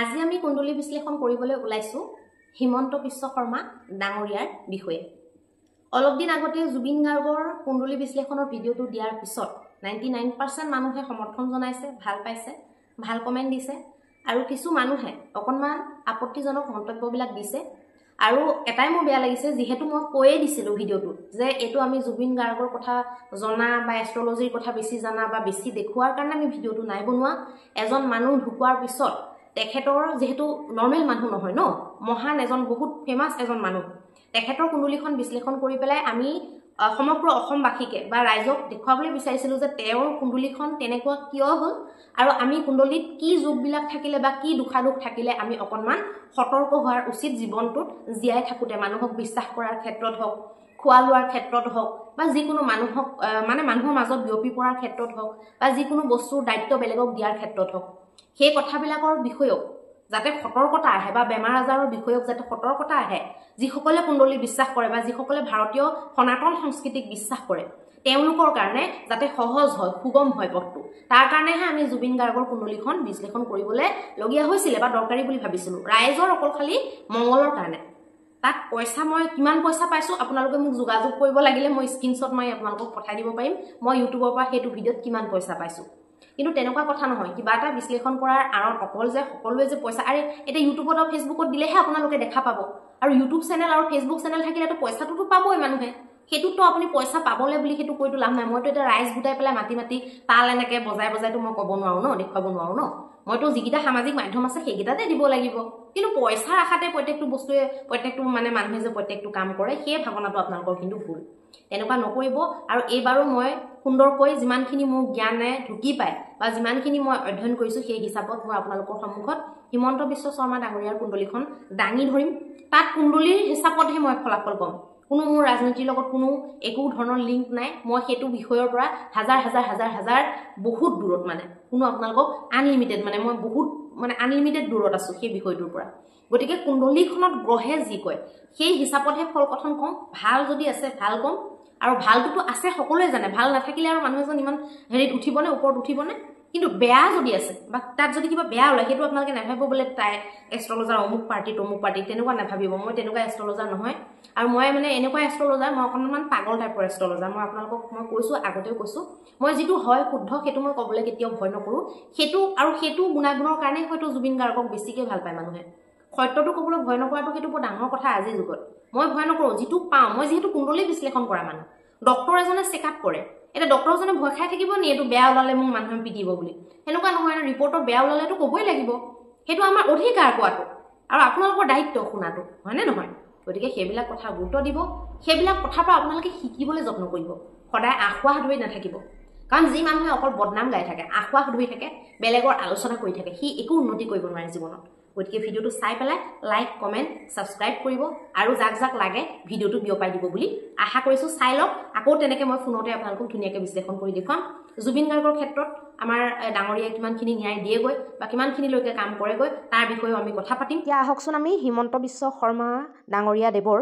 আজি আমি কুণ্ডলী বিশ্লেষণ কৰিবলৈ ওলাইছো হিমন্ত বিশ্ব শৰ্মা ডাঙৰীয়াৰ বিষয়ে। অলপ দিন আগতে জুবিন গাৰ্গৰ কুণ্ডলী বিশ্লেষণৰ ভিডিঅ'টো দিয়াৰ পিছত 99% মানুহে সমৰ্থন জনাইছে, ভাল পাইছে, ভাল কমেন্ট দিছে আৰু কিছু মানুহে অকনমান আপত্তিজনক মন্তব্যবিলাক দিছে। আৰু এটাই মোৰ বেয়া লাগিছে, যেহেতু মই কৈয়ে দিছিলো ভিডিঅ'টোত যে এইটো আমি জুবিন গাৰ্গৰ কথা জনা বা এষ্ট্ৰলজিৰ কথা বেছি জানা বা বেছি দেখুৱাৰ কাৰণে আমি ভিডিঅ'টো নাই বনোৱা। এজন মানুহ ঢুকুৱাৰ পিছত তেখেতৰ যেহেতু নৰ্মেল মানুহ নহয় ন, মহান এজন বহুত ফেমাস এজন মানুহ, তেখেতৰ কুণ্ডলীখন বিশ্লেষণ কৰি পেলাই আমি সমগ্ৰ অসমবাসীকে বা ৰাইজক দেখুৱাবলৈ বিচাৰিছিলো যে তেওঁৰ কুণ্ডলীখন তেনেকুৱা কিয় হ'ল আৰু আমি কুণ্ডলীত কি যোগবিলাক থাকিলে বা কি দুখাদুখ থাকিলে আমি অকনমান সতৰ্ক হোৱাৰ উচিত জীৱনটোত জীয়াই থাকোঁতে, মানুহক বিশ্বাস কৰাৰ ক্ষেত্ৰত হওক, খোৱা লোৱাৰ ক্ষেত্ৰত হওক বা যিকোনো মানুহক মানুহৰ মাজত বিয়পি পৰাৰ ক্ষেত্ৰত হওক বা যিকোনো বস্তুৰ দায়িত্ব বেলেগক দিয়াৰ ক্ষেত্ৰত হওক, সেই কথাবিলাকৰ বিষয়েও যাতে সতৰ্কতা আহে বা বেমাৰ আজাৰৰ বিষয়েও যাতে সতৰ্কতা আহে, যিসকলে কুণ্ডলী বিশ্বাস কৰে বা যিসকলে ভাৰতীয় সনাতন সংস্কৃতিক বিশ্বাস কৰে তেওঁলোকৰ কাৰণে যাতে সহজ হয়, সুগম হয় পথটো, তাৰ কাৰণেহে আমি জুবিন গাৰ্গৰ কুণ্ডলীখন বিশ্লেষণ কৰিবলৈ লগীয়া হৈছিলে বা দৰকাৰী বুলি ভাবিছিলো, ৰাইজৰ অকল খালি মংগলৰ কাৰণে। তাত পইচা মই কিমান পইচা পাইছো আপোনালোকে মোক যোগাযোগ কৰিব লাগিলে মই স্ক্ৰীনশ্বট মাৰি আপোনালোকক পঠাই দিব পাৰিম, মই ইউটিউবৰ পৰা সেইটো ভিডিঅ'ত কিমান পইচা পাইছো। কিন্তু তেনেকুৱা কথা নহয়, কিবা এটা বিশ্লেষণ কৰাৰ আঁৰত অকল যে সকলোৱে যে পইচা, আৰে এতিয়া ইউটিউবত আৰু ফেচবুকত দিলেহে আপোনালোকে দেখা পাব, আৰু ইউটিউব চেনেল আৰু ফেচবুক চেনেল থাকিলেতো পইচাটোতো পাবই মানুহে, সেইটোতো আপুনি পইচা পাবলৈ বুলি সেইটো কৈতো লাভ নাই। মইতো এতিয়া ৰাইজ গোটাই পেলাই মাতি তাল এনেকে বজাই বজাইতো মই ক'ব নোৱাৰো ন, দেখুৱাব নোৱাৰো ন, মইতো যিকেইটা সামাজিক মাধ্যম আছে সেইকেইটাতে দিব লাগিব। কিন্তু পইচাৰ আশাতে প্ৰত্যেকটো বস্তুৱে প্ৰত্যেকটো মানুহে যে প্ৰত্যেকটো কাম কৰে, সেই ভাৱনাটো আপোনালোকৰ কিন্তু ভুল, এনেকুৱা নকৰিব। আৰু এইবাৰো মই সুন্দৰকৈ যিমানখিনি মোৰ জ্ঞানে ঢুকি পায় বা যিমানখিনি মই অধ্যয়ন কৰিছো সেই হিচাপত মই আপোনালোকৰ সন্মুখত হিমন্ত বিশ্ব শৰ্মা ডাঙৰীয়াৰ কুণ্ডলীখন দাঙি ধৰিম। তাত কুণ্ডলীৰ হিচাপতহে মই ফলাফল ক'ম, কোনো মোৰ ৰাজনীতিৰ লগত কোনো একো ধৰণৰ লিংক নাই। মই সেইটো বিষয়ৰ পৰা হাজাৰ হাজাৰ হাজাৰ হাজাৰ বহুত দূৰত, কোনো আপোনালোকক আনলিমিটেড মই বহুত আনলিমিটেড দূৰত আছো সেই বিষয়টোৰ পৰা। গতিকে কুণ্ডলীখনত গ্ৰহে যি কয় সেই হিচাপতহে ফল কথন কম। ভাল যদি আছে ভাল কম, আৰু ভালটোতো আছে সকলোৱে জানে, ভাল নাথাকিলে আৰু মানুহ এজন ইমান হেৰিত উঠিবনে, ওপৰত উঠিবনে। কিন্তু বেয়া যদি আছে বা তাত যদি কিবা বেয়া ওলায় সেইটো আপোনালোকে নাভাবিব বোলে তাই এষ্ট্ৰলজাৰ অমুক পাৰ্টি তমুক পাৰ্টি, তেনেকুৱা নাভাবিব। মই তেনেকুৱা এষ্ট্ৰলজাৰ নহয়, আৰু মই এনেকুৱা এষ্ট্ৰলজাৰ, মই অকণমান পাগল টাইপৰ এষ্ট্ৰলজাৰ। মই আপোনালোকক মই কৈছো, আগতেও কৈছো, মই যিটো হয় শুদ্ধ সেইটো মই ক'বলৈ কেতিয়াও ভয় নকৰো। সেইটো গুণাগুণৰ কাৰণেই হয়তো জুবিন গাৰ্গক বেছিকে ভাল পায় মানুহে। সত্যটো ক'বলৈ ভয় নকৰাটো সেইটো বৰ ডাঙৰ কথা আজিৰ যুগত। মই ভয় নকৰো, যিটো পাওঁ, মই যিহেতু কুণ্ডলী বিশ্লেষণ কৰা মানুহ, ডক্তৰ এজনে চেকআপ কৰে, এতিয়া ডক্তৰজনে ভয় খাই থাকিব নি এইটো বেয়া ওলালে মোক মানুহে পিটিব বুলি? সেনেকুৱা নহয়, ৰিপৰ্টত বেয়া ওলালেতো ক'বই লাগিব, সেইটো আমাৰ অধিকাৰ কোৱাটো আৰু আপোনালোকৰ দায়িত্ব শুনাটো, হয়নে নহয়? গতিকে সেইবিলাক কথা গুৰুত্ব দিব, সেইবিলাক কথাৰ পৰা আপোনালোকে শিকিবলৈ যত্ন কৰিব, সদায় আঁসোৱাহ ধৰি নাথাকিব। কাৰণ যি মানুহে অকল বদনাম গাই থাকে, আঁসোৱাহ ধৰি থাকে, বেলেগৰ আলোচনা কৰি থাকে, সি একো উন্নতি কৰিব নোৱাৰে জীৱনত। গতিকে ভিডিঅ'টো চাই পেলাই লাইক, কমেণ্ট, ছাবস্ক্ৰাইব কৰিব আৰু যাক যাক লাগে ভিডিঅ'টো বিয়পাই দিব বুলি আশা কৰিছো। চাই লওক, আকৌ তেনেকৈ মই ফোনতে আপোনালোকক ধুনীয়াকৈ বিশ্লেষণ কৰি দেখুৱাম। জুবিন গাৰ্গৰ ক্ষেত্ৰত আমাৰ ডাঙৰীয়াই কিমানখিনি ন্যায় দিয়েগৈ বা কিমানখিনিলৈকে কাম কৰেগৈ তাৰ বিষয়েও আমি কথা পাতিম। এতিয়া আহকচোন আমি হিমন্ত বিশ্ব শৰ্মা ডাঙৰীয়া দেৱৰ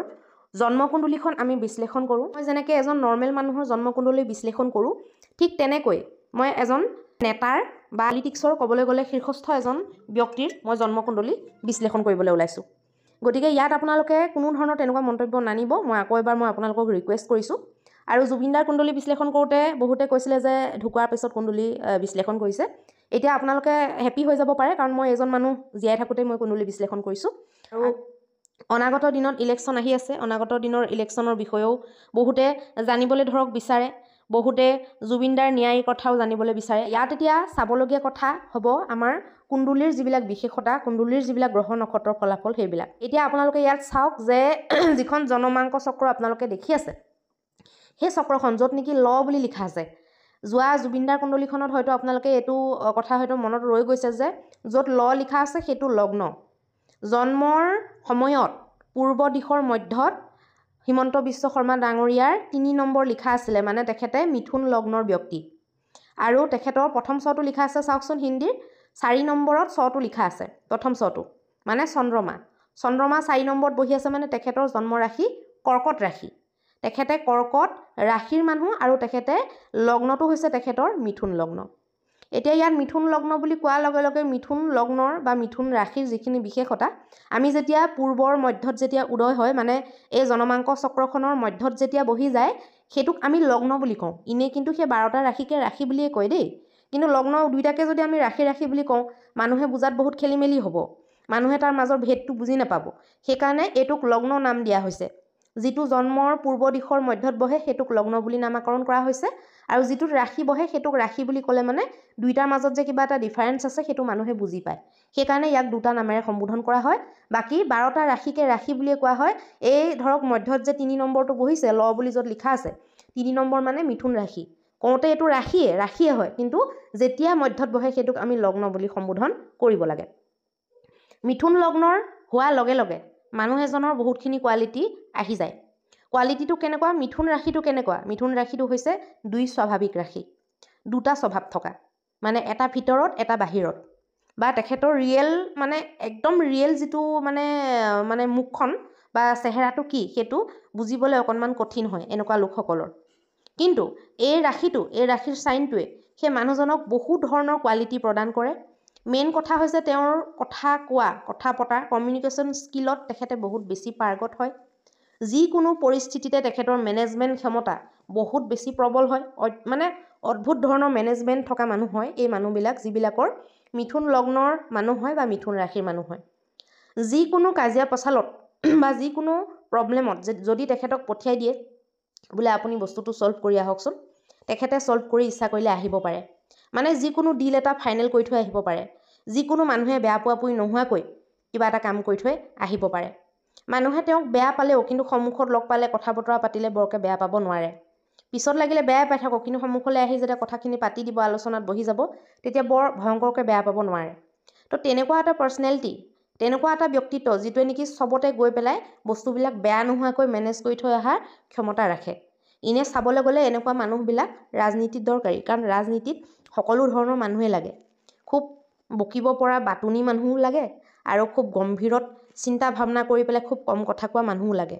জন্মকুণ্ডলীখন আমি বিশ্লেষণ কৰোঁ। মই যেনেকৈ এজন নৰ্মেল মানুহৰ জন্মকুণ্ডলী বিশ্লেষণ কৰোঁ, ঠিক তেনেকৈ মই এজন নেতাৰ বা পলিটিক্সৰ ক'বলৈ গ'লে শীৰ্ষস্থ এজন ব্যক্তিৰ মই জন্মকুণ্ডলী বিশ্লেষণ কৰিবলৈ ওলাইছোঁ। গতিকে ইয়াত আপোনালোকে কোনো ধৰণৰ তেনেকুৱা মন্তব্য নানিব, মই আকৌ এবাৰ আপোনালোকক ৰিকুৱেষ্ট কৰিছোঁ। আৰু জুবিনদাৰ কুণ্ডলী বিশ্লেষণ কৰোঁতে বহুতে কৈছিলে যে ঢুকুৱাৰ পিছত কুণ্ডলী বিশ্লেষণ কৰিছে, এতিয়া আপোনালোকে হেপী হৈ যাব পাৰে, কাৰণ মই এজন মানুহ জীয়াই থাকোঁতে মই কুণ্ডলী বিশ্লেষণ কৰিছোঁ। আৰু অনাগত দিনত ইলেকশ্যন আহি আছে, অনাগত দিনৰ ইলেকশ্যনৰ বিষয়েও বহুতে জানিবলৈ বিচাৰে, বহুতে জুবিনদাৰ ন্যায়ৰ কথাও জানিবলৈ বিচাৰে। ইয়াত এতিয়া চাবলগীয়া কথা হ'ব আমাৰ কুণ্ডলীৰ যিবিলাক বিশেষতা, কুণ্ডলীৰ যিবিলাক গ্ৰহ নক্ষত্ৰৰ ফলাফল সেইবিলাক। এতিয়া আপোনালোকে ইয়াত চাওক যে যিখন জনমাংক চক্ৰ আপোনালোকে দেখি আছে, সেই চক্ৰখন য'ত নেকি ল বুলি লিখা আছে, যোৱা জুবিনদাৰ কুণ্ডলীখনত হয়তো আপোনালোকে এইটো কথা হয়তো মনত ৰৈ গৈছে যে য'ত ল লিখা আছে সেইটো লগ্ন। জন্মৰ সময়ত পূৰ্ব দিশৰ মধ্যত হিমন্ত বিশ্ব শৰ্মা ডাঙৰীয়াৰ 3 নম্বৰ লিখা আছিলে, তেখেতে মিথুন লগ্নৰ ব্যক্তি। আৰু তেখেতৰ প্ৰথম চটো লিখা আছে, চাওকচোন হিন্দীৰ 4 নম্বৰত চটো লিখা আছে, প্ৰথম চটো চন্দ্ৰমা। চন্দ্ৰমা 4 নম্বৰত বহি আছে, তেখেতৰ জন্ম ৰাশি কৰ্কট ৰাশি। তেখেতে কৰ্কট ৰাশিৰ মানুহ আৰু তেখেতে লগ্নটো হৈছে তেখেতৰ মিথুন লগ্ন। এতিয়া ইয়াত মিথুন লগ্ন বুলি কোৱাৰ লগে লগে মিথুন লগ্নৰ বা মিথুন ৰাশিৰ যিখিনি বিশেষতা আমি যেতিয়া পূৰ্বৰ মধ্যত যেতিয়া উদয় হয় মানে এই জনমাংক চক্ৰখনৰ মধ্যত যেতিয়া বহি যায় সেইটোক আমি লগ্ন বুলি কওঁ ইনে কিন্তু সেই 12টা ৰাশিকে ৰাশি বুলিয়ে কয় দেই কিন্তু লগ্ন দুইটাকে যদি আমি ৰাশি বুলি কওঁ মানুহে বুজাত বহুত খেলিমেলি হ'ব মানুহে তাৰ মাজৰ ভেদটো বুজি নাপাব সেইকাৰণে এইটোক লগ্ন নাম দিয়া হৈছে যিটো জন্মৰ পূৰ্ব দিশৰ মধ্যত বহে সেইটোক লগ্ন বুলি নামকৰণ কৰা হৈছে আৰু যিটো ৰাশি বহে সেইটোক ৰাশি বুলি ক'লে মানে দুইটাৰ মাজত যে কিবা এটা ডিফাৰেন্স আছে সেইটো মানুহে বুজি পায় সেইকাৰণে ইয়াক দুটা নামেৰে সম্বোধন কৰা হয় বাকি 12টা ৰাশিকে ৰাশি বুলি কোৱা হয় এই ধৰক মধ্যত যে 3 নম্বৰটো বহিছে ল বুলি যত লিখা আছে 3 নম্বৰ মানে মিথুন ৰাশি কওঁতে এইটো ৰাশিয়ে হয় কিন্তু যেতিয়া মধ্যত বহে সেইটোক আমি লগ্ন বুলি সম্বোধন কৰিব লাগে মিথুন লগ্নৰ হোৱা লগে লগে মানুহ এজনৰ বহুতখিনি কোৱালিটি আহি যায় কোৱালিটিটো কেনেকুৱা মিথুন ৰাশিটো কেনেকুৱা মিথুন ৰাশিটো হৈছে দুই স্বাভাৱিক ৰাশি দুটা স্বভাৱ থকা মানে এটা ভিতৰত এটা বাহিৰত বা তেখেতৰ ৰিয়েল মানে একদম ৰিয়েল যিটো মানে মুখখন বা চেহেৰাটো কি সেইটো বুজিবলৈ অকণমান কঠিন হয় এনেকুৱা লোকসকলৰ কিন্তু এই ৰাশিৰ সাইনটোৱে সেই মানুহজনক বহুত ধৰণৰ কোৱালিটি প্ৰদান কৰে মেইন কথা হৈছে তেওঁৰ কথা পতা কমিউনিকেশ্যন স্কিলত তেখেতে বহুত বেছি পাৰ্গত হয় যিকোনো পৰিস্থিতিতে তেখেতৰ মেনেজমেণ্ট ক্ষমতা বহুত বেছি প্ৰবল হয় মানে অদ্ভুত ধৰণৰ মেনেজমেণ্ট থকা মানুহ হয় এই মানুহবিলাক যিবিলাকৰ মিথুন লগ্নৰ মানুহ হয় বা মিথুন ৰাশিৰ মানুহ হয় যিকোনো কাজিয়া পচালত বা যিকোনো প্ৰব্লেমত যদি তেখেতক পঠিয়াই দিয়ে বোলে আপুনি বস্তুটো সলভ কৰি আহকচোন তেখেতে সলভ কৰি ইচ্ছা কৰিলে আহিব পাৰে মানে যিকোনো ডিল এটা ফাইনেল কৰি থৈ আহিব পাৰে যিকোনো মানুহে বেয়া পোৱাপুই নোহোৱাকৈ কিবা এটা কাম কৰি থৈ আহিব পাৰে মানুহে তেওঁক বেয়া পালেও কিন্তু সন্মুখত লগ পালে কথা বতৰা পাতিলে বৰকে বেয়া পাব নোৱাৰে পিছত লাগিলে বেয়া পাই থাকক কিন্তু সন্মুখলৈ আহি যেতিয়া কথাখিনি পাতি দিব আলোচনাত বহি যাব তেতিয়া বৰ ভয়ংকৰকৈ বেয়া পাব নোৱাৰে তো তেনেকুৱা এটা পাৰ্সনেলিটি তেনেকুৱা এটা ব্যক্তিত্ব যিটোৱে নেকি সবতে গৈ পেলাই বস্তুবিলাক বেয়া নোহোৱাকৈ মেনেজ কৰি থৈ অহাৰ ক্ষমতা ৰাখে ইনে চাবলৈ গ'লে এনেকুৱা মানুহবিলাক ৰাজনীতিত দৰকাৰী কাৰণ ৰাজনীতিত সকলো ধৰণৰ মানুহে লাগে খুব বকিব পৰা বাটুনি মানুহও লাগে আৰু খুব গম্ভীৰত চিন্তা ভাৱনা কৰি পেলাই খুব কম কথা কোৱা মানুহও লাগে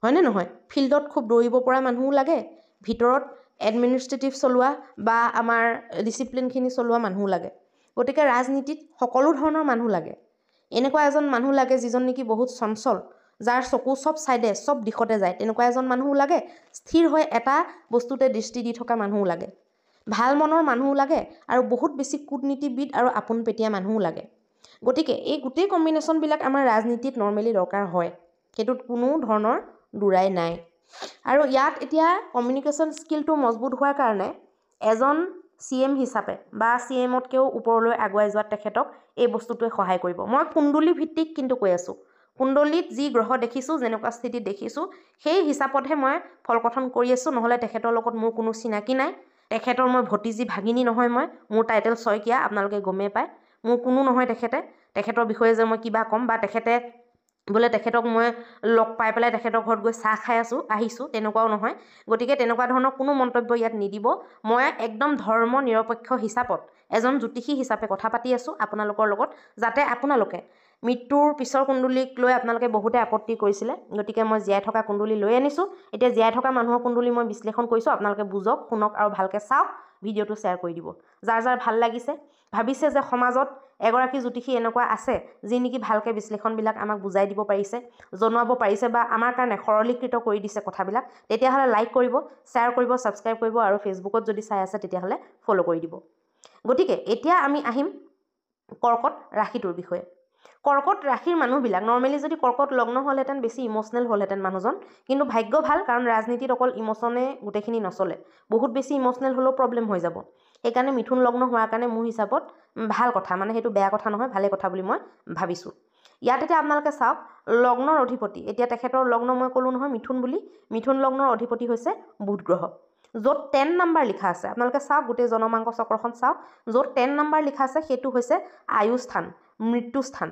হয়নে নহয় ফিল্ডত খুব দৌৰিব পৰা মানুহও লাগে ভিতৰত এডমিনিষ্ট্ৰেটিভ চলোৱা বা আমাৰ ডিসিপ্লিনখিনি চলোৱা মানুহও লাগে গতিকে ৰাজনীতিত সকলো ধৰণৰ মানুহ লাগে এনেকুৱা এজন মানুহ লাগে যিজন নেকি বহুত চঞ্চল যাৰ চকু সব সাইডে সব দিশতে যায় তেনেকুৱা এজন মানুহও লাগে স্থিৰ হৈ এটা বস্তুতে দৃষ্টি দি থকা মানুহও লাগে ভাল মনৰ মানুহও লাগে আৰু বহুত বেছি কূটনীতিবিদ আৰু আপোনপেটীয়া মানুহও লাগে গতিকে এই গোটেই কম্বিনেশ্যনবিলাক আমাৰ ৰাজনীতিত নৰ্মেলি দৰকাৰ হয় সেইটোত কোনো ধৰণৰ দুৰাই নাই আৰু ইয়াত এতিয়া কমিউনিকেশ্যন স্কিলটো মজবুত হোৱাৰ কাৰণে এজন CM হিচাপে বা CMতকেও ওপৰলৈ আগুৱাই যোৱাত তেখেতক এই বস্তুটোৱে সহায় কৰিব মই কুণ্ডলী ভিত্তিক কিন্তু কৈ আছোঁ কুণ্ডলীত যি গ্ৰহ দেখিছোঁ যেনেকুৱা স্থিতিত দেখিছোঁ সেই হিচাপতহে মই ফলকথন কৰি আছোঁ নহ'লে তেখেতৰ লগত মোৰ কোনো চিনাকি নাই তেখেতৰ মই ভতিজী ভাগিনী নহয় মই মোৰ টাইটেল শইকীয়া আপোনালোকে গমেই পায় মোৰ কোনো নহয় তেখেতৰ বিষয়ে যে মই কিবা ক'ম বা তেখেতে বোলে তেখেতক মই লগ পাই পেলাই তেখেতৰ ঘৰত গৈ চাহ খাই আহিছোঁ তেনেকুৱাও নহয় গতিকে তেনেকুৱা ধৰণৰ কোনো মন্তব্য ইয়াত নিদিব মই একদম ধৰ্ম নিৰপেক্ষ হিচাপত এজন জ্যোতিষী হিচাপে কথা পাতি আছোঁ আপোনালোকৰ লগত যাতে আপোনালোকে মৃত্যুৰ পিছৰ কুণ্ডলীক লৈ আপোনালোকে বহুতে আপত্তি কৰিছিলে গতিকে মই জীয়াই থকা কুণ্ডলী লৈ আনিছোঁ এতিয়া জীয়াই থকা মানুহৰ কুণ্ডলী মই বিশ্লেষণ কৰিছোঁ আপোনালোকে বুজক শুনক আৰু ভালকৈ চাওক ভিডিঅ'টো শ্বেয়াৰ কৰি দিব যাৰ ভাল লাগিছে ভাবিছে যে সমাজত এগৰাকী জ্যোতিষী এনেকুৱা আছে যি নেকি ভালকৈ বিশ্লেষণবিলাক আমাক বুজাই দিব পাৰিছে জনাব পাৰিছে বা আমাৰ কাৰণে সৰলীকৃত কৰি দিছে কথাবিলাক তেতিয়াহ'লে লাইক কৰিব শ্বেয়াৰ কৰিব ছাবস্ক্ৰাইব কৰিব আৰু ফেচবুকত যদি চাই আছে তেতিয়াহ'লে ফ'ল' কৰি দিব গতিকে এতিয়া আমি আহিম কৰ্কট ৰাশিটোৰ বিষয়ে কৰ্কট ৰাশিৰ মানুহবিলাক নৰ্মেলি যদি কৰ্কট লগ্ন হ'লহেঁতেন বেছি ইম'চনেল হ'লহেঁতেন মানুহজন কিন্তু ভাগ্য ভাল কাৰণ ৰাজনীতিত অকল ইম'চনে গোটেইখিনি নচলে বহুত বেছি ইম'চনেল হ'লেও প্ৰব্লেম হৈ যাব সেইকাৰণে মিথুন লগ্ন হোৱাৰ কাৰণে মোৰ হিচাপত ভাল কথা মানে সেইটো বেয়া কথা নহয় ভালে কথা বুলি মই ভাবিছোঁ ইয়াত এতিয়া আপোনালোকে চাওক লগ্নৰ অধিপতি এতিয়া তেখেতৰ লগ্ন মই ক'লোঁ নহয় মিথুন বুলি মিথুন লগ্নৰ অধিপতি হৈছে বুধ গ্ৰহ য'ত 10 নম্বৰ লিখা আছে আপোনালোকে চাওক গোটেই জনমাংক চক্ৰখন চাওক য'ত 10 নম্বৰ লিখা আছে সেইটো হৈছে আয়ু স্থান মৃত্যু স্থান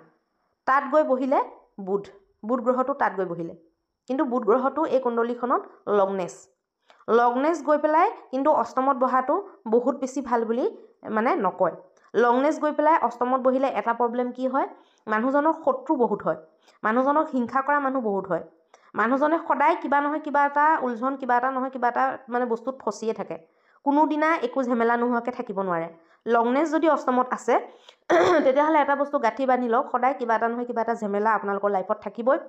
তাত গৈ বহিলে বুধ গ্ৰহটো তাত গৈ বহিলে কিন্তু বুধ গ্ৰহটো এই কুণ্ডলীখনত লগ্নেছ গৈ পেলাই কিন্তু অষ্টমত বহাটো বহুত বেছি ভাল বুলি মানে নকয় লগ্নেছ গৈ পেলাই অষ্টমত বহিলে এটা প্ৰব্লেম কি হয় মানুহজনৰ শত্ৰু বহুত হয় মানুহজনক হিংসা কৰা মানুহ বহুত হয় মানুহজনে সদায় কিবা নহয় কিবা এটা উলঝন কিবা এটা নহয় কিবা এটা মানে বস্তুত ফচিয়ে থাকে কোনোদিনা একো ঝেমেলা নোহোৱাকৈ থাকিব নোৱাৰে লংনেছ যদি অষ্টমত আছে তেতিয়াহ'লে এটা বস্তু গাঁঠি বান্ধি লওক, সদায় কিবা এটা নহয় কিবা এটা ঝেমেলা আপোনালোকৰ লাইফত থাকিবই।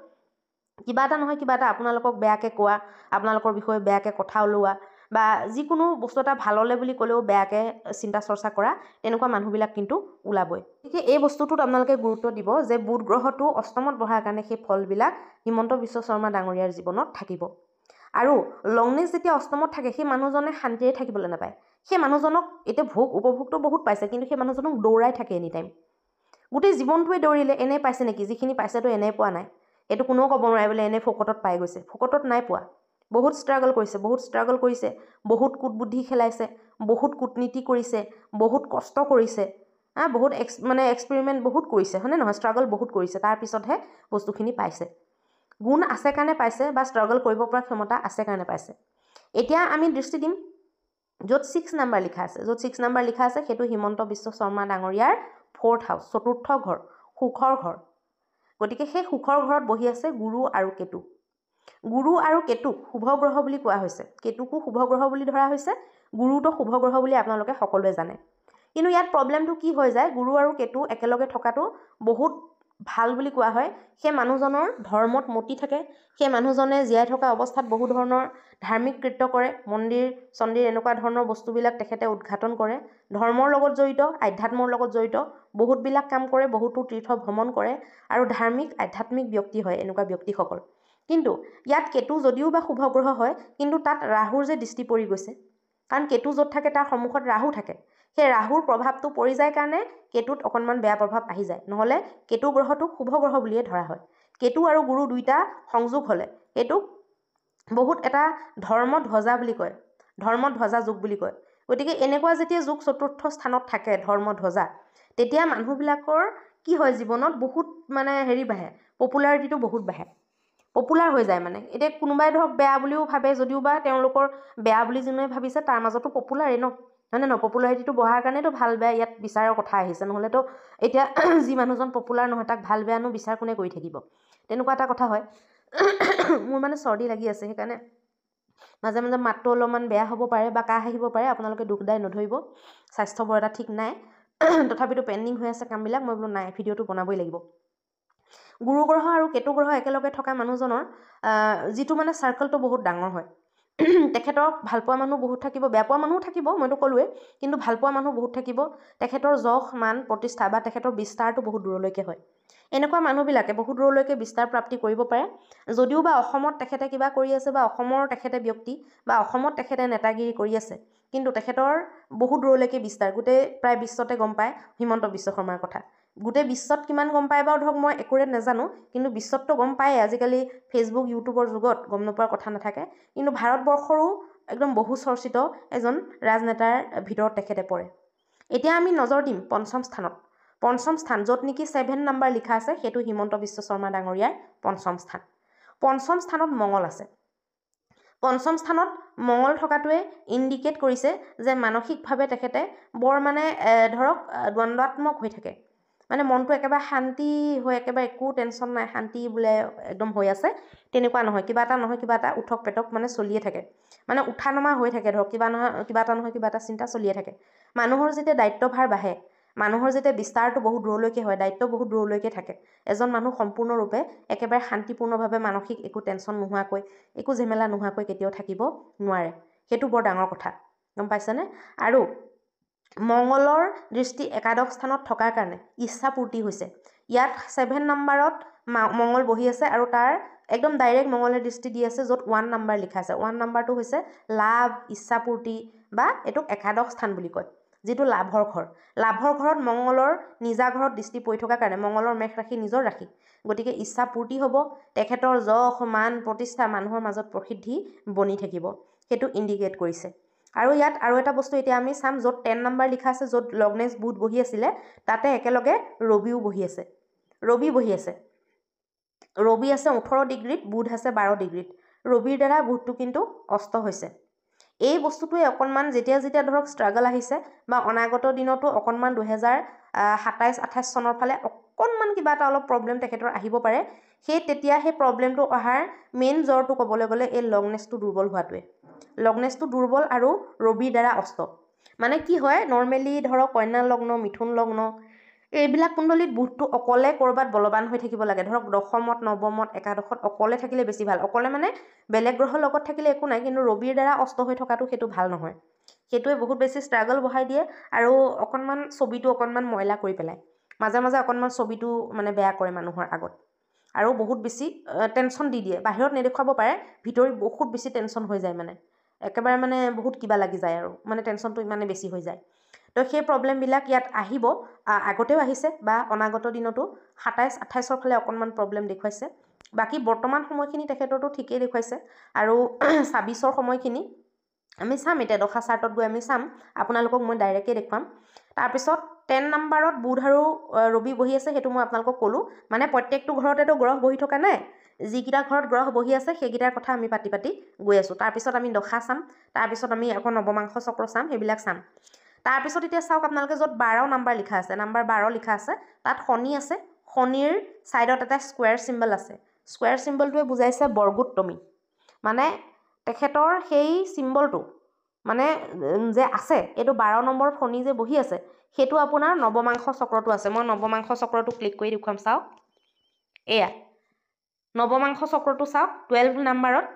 কিবা এটা নহয় কিবা এটা আপোনালোকক বেয়াকৈ কোৱা, আপোনালোকৰ বিষয়ে বেয়াকৈ কথা ওলোৱা, বা যিকোনো বস্তু এটা ভাললৈ বুলি ক'লেও বেয়াকৈ চিন্তা চৰ্চা কৰা, তেনেকুৱা মানুহবিলাক কিন্তু ওলাবই। গতিকে এই বস্তুটোত আপোনালোকে গুৰুত্ব দিব যে বুধ গ্ৰহটো অষ্টমত বহাৰ কাৰণে সেই ফলবিলাক হিমন্ত বিশ্ব শৰ্মা ডাঙৰীয়াৰ জীৱনত থাকিব। আৰু লংনেছ যেতিয়া অষ্টমত থাকে সেই মানুহজনে শান্তিৰে থাকিবলৈ নাপায়। সেই মানুহজনক এতিয়া উপভোগটো বহুত পাইছে, কিন্তু সেই মানুহজনক দৌৰাই থাকে এনি টাইম। গোটেই জীৱনটোৱে দৌৰিলে, এনেই পাইছে নেকি? যিখিনি পাইছেতো এনেই পোৱা নাই। এইটো কোনেও ক'ব নোৱাৰে বোলে এনেই ফকটত পাই গৈছে। ফকটত নাই পোৱা। বহুত ষ্ট্ৰাগল কৰিছে, বহুত কুটবুদ্ধি খেলাইছে, বহুত কূটনীতি কৰিছে, বহুত কষ্ট কৰিছে, বহুত এক্সপেৰিমেণ্ট বহুত কৰিছে, হয়নে নহয়? ষ্ট্ৰাগল বহুত কৰিছে, তাৰপিছতহে বস্তুখিনি পাইছে। গুণ আছে কাৰণে পাইছে, বা ষ্ট্ৰাগল কৰিব পৰা ক্ষমতা আছে কাৰণে পাইছে। এতিয়া আমি দৃষ্টি দিম য'ত 6 নাম্বাৰ লিখা আছে। য'ত 6 নাম্বাৰ লিখা আছে সেইটো হিমন্ত বিশ্ব শৰ্মা ডাঙৰীয়াৰ 4th হাউচ, চতুৰ্থ ঘৰ, সুখৰ ঘৰ। গতিকে সেই সুখৰ ঘৰত বহি আছে গুৰু আৰু কেতু। গুৰু আৰু কেতুক শুভ গ্ৰহ বুলি কোৱা হৈছে। কেতুকো শুভ গ্ৰহ বুলি ধৰা হৈছে, গুৰুটো শুভ গ্ৰহ বুলি আপোনালোকে সকলোৱে জানে। কিন্তু ইয়াত প্ৰব্লেমটো কি হৈ যায়, গুৰু আৰু কেতু একেলগে থকাটো বহুত ভাল বুলি কোৱা হয়। সেই মানুহজনৰ ধৰ্মত মতি থাকে, সেই মানুহজনে জীয়াই থকা অৱস্থাত বহু ধৰণৰ ধাৰ্মিক কৃত্য কৰে, মন্দিৰ চন্দিৰ এনেকুৱা ধৰণৰ বস্তুবিলাক তেখেতে উদ্ঘাটন কৰে, ধৰ্মৰ লগত জড়িত, আধ্যাত্মৰ লগত জড়িত বহুতবিলাক কাম কৰে, বহুতো তীৰ্থ ভ্ৰমণ কৰে, আৰু ধাৰ্মিক আধ্যাত্মিক ব্যক্তি হয় এনেকুৱা ব্যক্তিসকল। কিন্তু ইয়াত কেতু যদিও বা শুভ গ্ৰহ হয়, কিন্তু তাত ৰাহুৰ যে দৃষ্টি পৰি গৈছে, কাৰণ কেতু য'ত থাকে তাৰ সন্মুখত ৰাহু থাকে, সেই ৰাহুৰ প্ৰভাৱটো পৰি যায় কাৰণে কেতুত অকণমান বেয়া প্ৰভাৱ আহি যায়। নহ'লে কেতু গ্ৰহটোক শুভ গ্ৰহ বুলিয়ে ধৰা হয়। কেতু আৰু গুৰু দুইটা সংযোগ হ'লে এইটোক বহুত এটা ধৰ্মধ্বজা বুলি কয়, ধৰ্মধ্বজা যুগ বুলি কয়। গতিকে এনেকুৱা যেতিয়া যুগ চতুৰ্থ স্থানত থাকে ধৰ্মধ্বজা, তেতিয়া মানুহবিলাকৰ কি হয়, জীৱনত বহুত বাঢ়ে, পপুলাৰিটিটো বহুত বাঢ়ে, পপুলাৰ হৈ যায়। এতিয়া কোনোবাই ধৰক বেয়া বুলিও ভাবে, যদিও বা তেওঁলোকৰ বেয়া বুলি যোনে ভাবিছে তাৰ মাজতো পপুলাৰেই ন, হয়নে নহয়? পপুলাৰিটিটো বঢ়াৰ কাৰণেতো ভাল বেয়া ইয়াত বিচাৰৰ কথা আহিছে, নহ'লেতো এতিয়া যি মানুহজন পপুলাৰ নহয় তাক ভাল বেয়ানো বিচাৰ কোনে কৰি থাকিব, তেনেকুৱা এটা কথা হয়। মোৰ চৰ্দি লাগি আছে, সেইকাৰণে মাজে মাজে মাতটো অলপমান বেয়া হ'ব পাৰে বা কাহ আহিব পাৰে, আপোনালোকে দুখ দাই নধৰিব। স্বাস্থ্য বৰ এটা ঠিক নাই, তথাপিতো পেণ্ডিং হৈ আছে কামবিলাক, মই বোলো নাই ভিডিঅ'টো বনাবই লাগিব। গুৰু গ্ৰহ আৰু কেতু গ্ৰহ একেলগে থকা মানুহজনৰ যিটো চাৰ্কলটো বহুত ডাঙৰ হয়। তেখেতক ভাল পোৱা মানুহ বহুত থাকিব, বেয়া পোৱা মানুহো থাকিব, মইতো ক'লোৱেই, কিন্তু ভাল পোৱা মানুহ বহুত থাকিব। তেখেতৰ যশ মান প্ৰতিষ্ঠা বা তেখেতৰ বিস্তাৰটো বহুত দূৰলৈকে হয়। এনেকুৱা মানুহবিলাকে বহুত দূৰলৈকে বিস্তাৰ প্ৰাপ্তি কৰিব পাৰে। যদিও বা অসমত তেখেতে কিবা কৰি আছে, বা অসমৰ তেখেতে ব্যক্তি, বা অসমত তেখেতে নেতাগিৰি কৰি আছে, কিন্তু তেখেতৰ বহুত দূৰলৈকে বিস্তাৰ, গোটেই প্ৰায় বিশ্বতে গম পায় হিমন্ত বিশ্ব শৰ্মাৰ কথা। গোটেই বিশ্বত কিমান গম পায় বাৰু ধৰক মই একুৰেট নাজানো, কিন্তু বিশ্বততো গম পায়েই। আজিকালি ফেচবুক ইউটিউবৰ যুগত গম নোপোৱাৰ কথা নাথাকে। কিন্তু ভাৰতবৰ্ষৰো একদম বহু চৰ্চিত এজন ৰাজনেতাৰ ভিতৰত তেখেতে পৰে। এতিয়া আমি নজৰ দিম পঞ্চম স্থানত। পঞ্চম স্থান য'ত নেকি 7 নাম্বাৰ লিখা আছে, সেইটো হিমন্ত বিশ্ব শৰ্মা ডাঙৰীয়াৰ পঞ্চম স্থান। পঞ্চম স্থানত মঙ্গল আছে। পঞ্চম স্থানত মঙ্গল থকাটোৱে ইণ্ডিকেট কৰিছে যে মানসিকভাৱে তেখেতে বৰ ধৰক দ্বন্দ্বাত্মক হৈ থাকে। মনটো একেবাৰে শান্তি হৈ, একেবাৰে একো টেনশ্যন নাই, শান্তি বোলে একদম হৈ আছে, তেনেকুৱা নহয়। কিবা এটা নহয় কিবা এটা উঠক পেটক চলিয়ে থাকে, উঠা নমা হৈ থাকে, ধৰক কিবা এটা নহয় কিবা এটা চিন্তা চলিয়ে থাকে। মানুহৰ যেতিয়া দায়িত্বভাৰ বাঢ়ে, মানুহৰ যেতিয়া বিস্তাৰটো বহুত দূৰলৈকে হয়, দায়িত্ব বহুত দূৰলৈকে থাকে, এজন মানুহ সম্পূৰ্ণৰূপে একেবাৰে শান্তিপূৰ্ণভাৱে মানসিক একো টেনশ্যন নোহোৱাকৈ, একো ঝেমেলা নোহোৱাকৈ কেতিয়াও থাকিব নোৱাৰে। সেইটো বৰ ডাঙৰ কথা, গম পাইছেনে? আৰু মঙ্গলৰ দৃষ্টি একাদশ স্থানত থকাৰ কাৰণে ইচ্ছা পূৰ্তি হৈছে। ইয়াত 7 নাম্বাৰত মঙ্গল বহি আছে, আৰু তাৰ একদম ডাইৰেক্ট মঙ্গলে দৃষ্টি দি আছে য'ত 1 নাম্বাৰ লিখা আছে। 1 নাম্বাৰটো হৈছে লাভ, ইচ্ছা পূৰ্তি, বা এইটোক একাদশ স্থান বুলি কয়, যিটো লাভৰ ঘৰ। লাভৰ ঘৰত মঙ্গলৰ নিজা ঘৰত দৃষ্টি পৰি থকাৰ কাৰণে, মঙ্গলৰ মেষ ৰাশি নিজৰ ৰাশি, গতিকে ইচ্ছা পূৰ্তি হ'ব। তেখেতৰ যশ মান প্ৰতিষ্ঠা মানুহৰ মাজত প্ৰসিদ্ধি বনি থাকিব, সেইটো ইণ্ডিকেট কৰিছে। আৰু ইয়াত আৰু এটা বস্তু এতিয়া আমি চাম, য'ত 10 নাম্বাৰ লিখা আছে, য'ত লগ্নেছ বুধ বহি আছিলে, তাতে একেলগে ৰবিও বহি আছে। ৰবি বহি আছে, ৰবি আছে 18 ডিগ্ৰীত, বুধ আছে 12 ডিগ্ৰীত। ৰবিৰ দ্বাৰা বুধটো কিন্তু অস্ত হৈছে। এই বস্তুটোৱে অকণমান যেতিয়া ধৰক ষ্ট্ৰাগল আহিছে, বা অনাগত দিনতো অকণমান 2027-28 চনৰ ফালে অকণমান কিবা এটা অলপ প্ৰব্লেম তেখেতৰ আহিব পাৰে। তেতিয়া সেই প্ৰব্লেমটো অহাৰ মেইন জ্বৰটো ক'বলৈ গ'লে এই লগ্নেছটো দুৰ্বল হোৱাটোৱে। লগ্নেছটো দুৰ্বল আৰু ৰবিৰ দ্বাৰা অস্ত। মানে কি হয় নৰ্মেলি ধৰক কন্যা লগ্ন মিথুন লগ্ন এইবিলাক কুণ্ডলীত বুধটো অকলে ক'ৰবাত বলৱান হৈ থাকিব লাগে ধৰক দশমত নৱমত একাদশত অকলে থাকিলে বেছি ভাল অকলে মানে বেলেগ গ্ৰহৰ লগত থাকিলে একো নাই কিন্তু ৰবিৰ দ্বাৰা অস্ত হৈ থকাটো সেইটো ভাল নহয় সেইটোৱে বহুত বেছি ষ্ট্ৰাগল বঢ়াই দিয়ে আৰু অকণমান ছবিটো অকণমান ময়লা কৰি পেলায় মাজে মাজে অকণমান ছবিটো মানে বেয়া কৰে মানুহৰ আগত আৰু বহুত বেছি টেনশ্যন দি দিয়ে বাহিৰত নেদেখুৱাব পাৰে ভিতৰি বহুত বেছি টেনশ্যন হৈ যায় মানে একেবাৰে মানে বহুত কিবা লাগি যায় আৰু মানে টেনশ্যনটো ইমানে বেছি হৈ যায় তো সেই প্ৰব্লেমবিলাক ইয়াত আহিব আগতেও আহিছে বা অনাগত দিনতো 27-28ৰ ফালে অকণমান প্ৰব্লেম দেখুৱাইছে বাকী বৰ্তমান সময়খিনি তেখেতৰতো ঠিকেই দেখুৱাইছে আৰু 26ৰ সময়খিনি আমি চাম এতিয়া দশা চাৰ্টত গৈ আমি চাম আপোনালোকক মই ডাইৰেক্টে দেখুৱাম তাৰপিছত 10 নম্বৰত বুধ আৰু ৰবি বহি আছে সেইটো মই আপোনালোকক ক'লোঁ মানে প্ৰত্যেকটো ঘৰতেতো গ্ৰহ বহি থকা নাই যিকেইটা ঘৰত গ্ৰহ বহি আছে সেইকেইটাৰ কথা আমি পাতি গৈ আছোঁ তাৰপিছত আমি দশা চাম তাৰপিছত আমি আকৌ নৱমাংশ চক্ৰ চাম সেইবিলাক চাম তাৰপিছত এতিয়া চাওক আপোনালোকে য'ত 12 নম্বৰ লিখা আছে নম্বৰ 12 লিখা আছে তাত শনি আছে শনিৰ ছাইডত এটা স্কুৱেৰ চিম্বল আছে স্কুৱেৰ চিম্বলটোৱে বুজাইছে বৰগুত্তমী মানে তেখেতৰ সেই চিম্বলটো মানে যে আছে এইটো 12 নম্বৰ শনি যে বহি আছে সেইটো আপোনাৰ নৱমাংশ চক্ৰটো আছে মই নৱমাংশ চক্ৰটো ক্লিক কৰি দেখুৱাম চাওক এয়া নৱমাংশ চক্ৰটো চাওক 12 নম্বৰত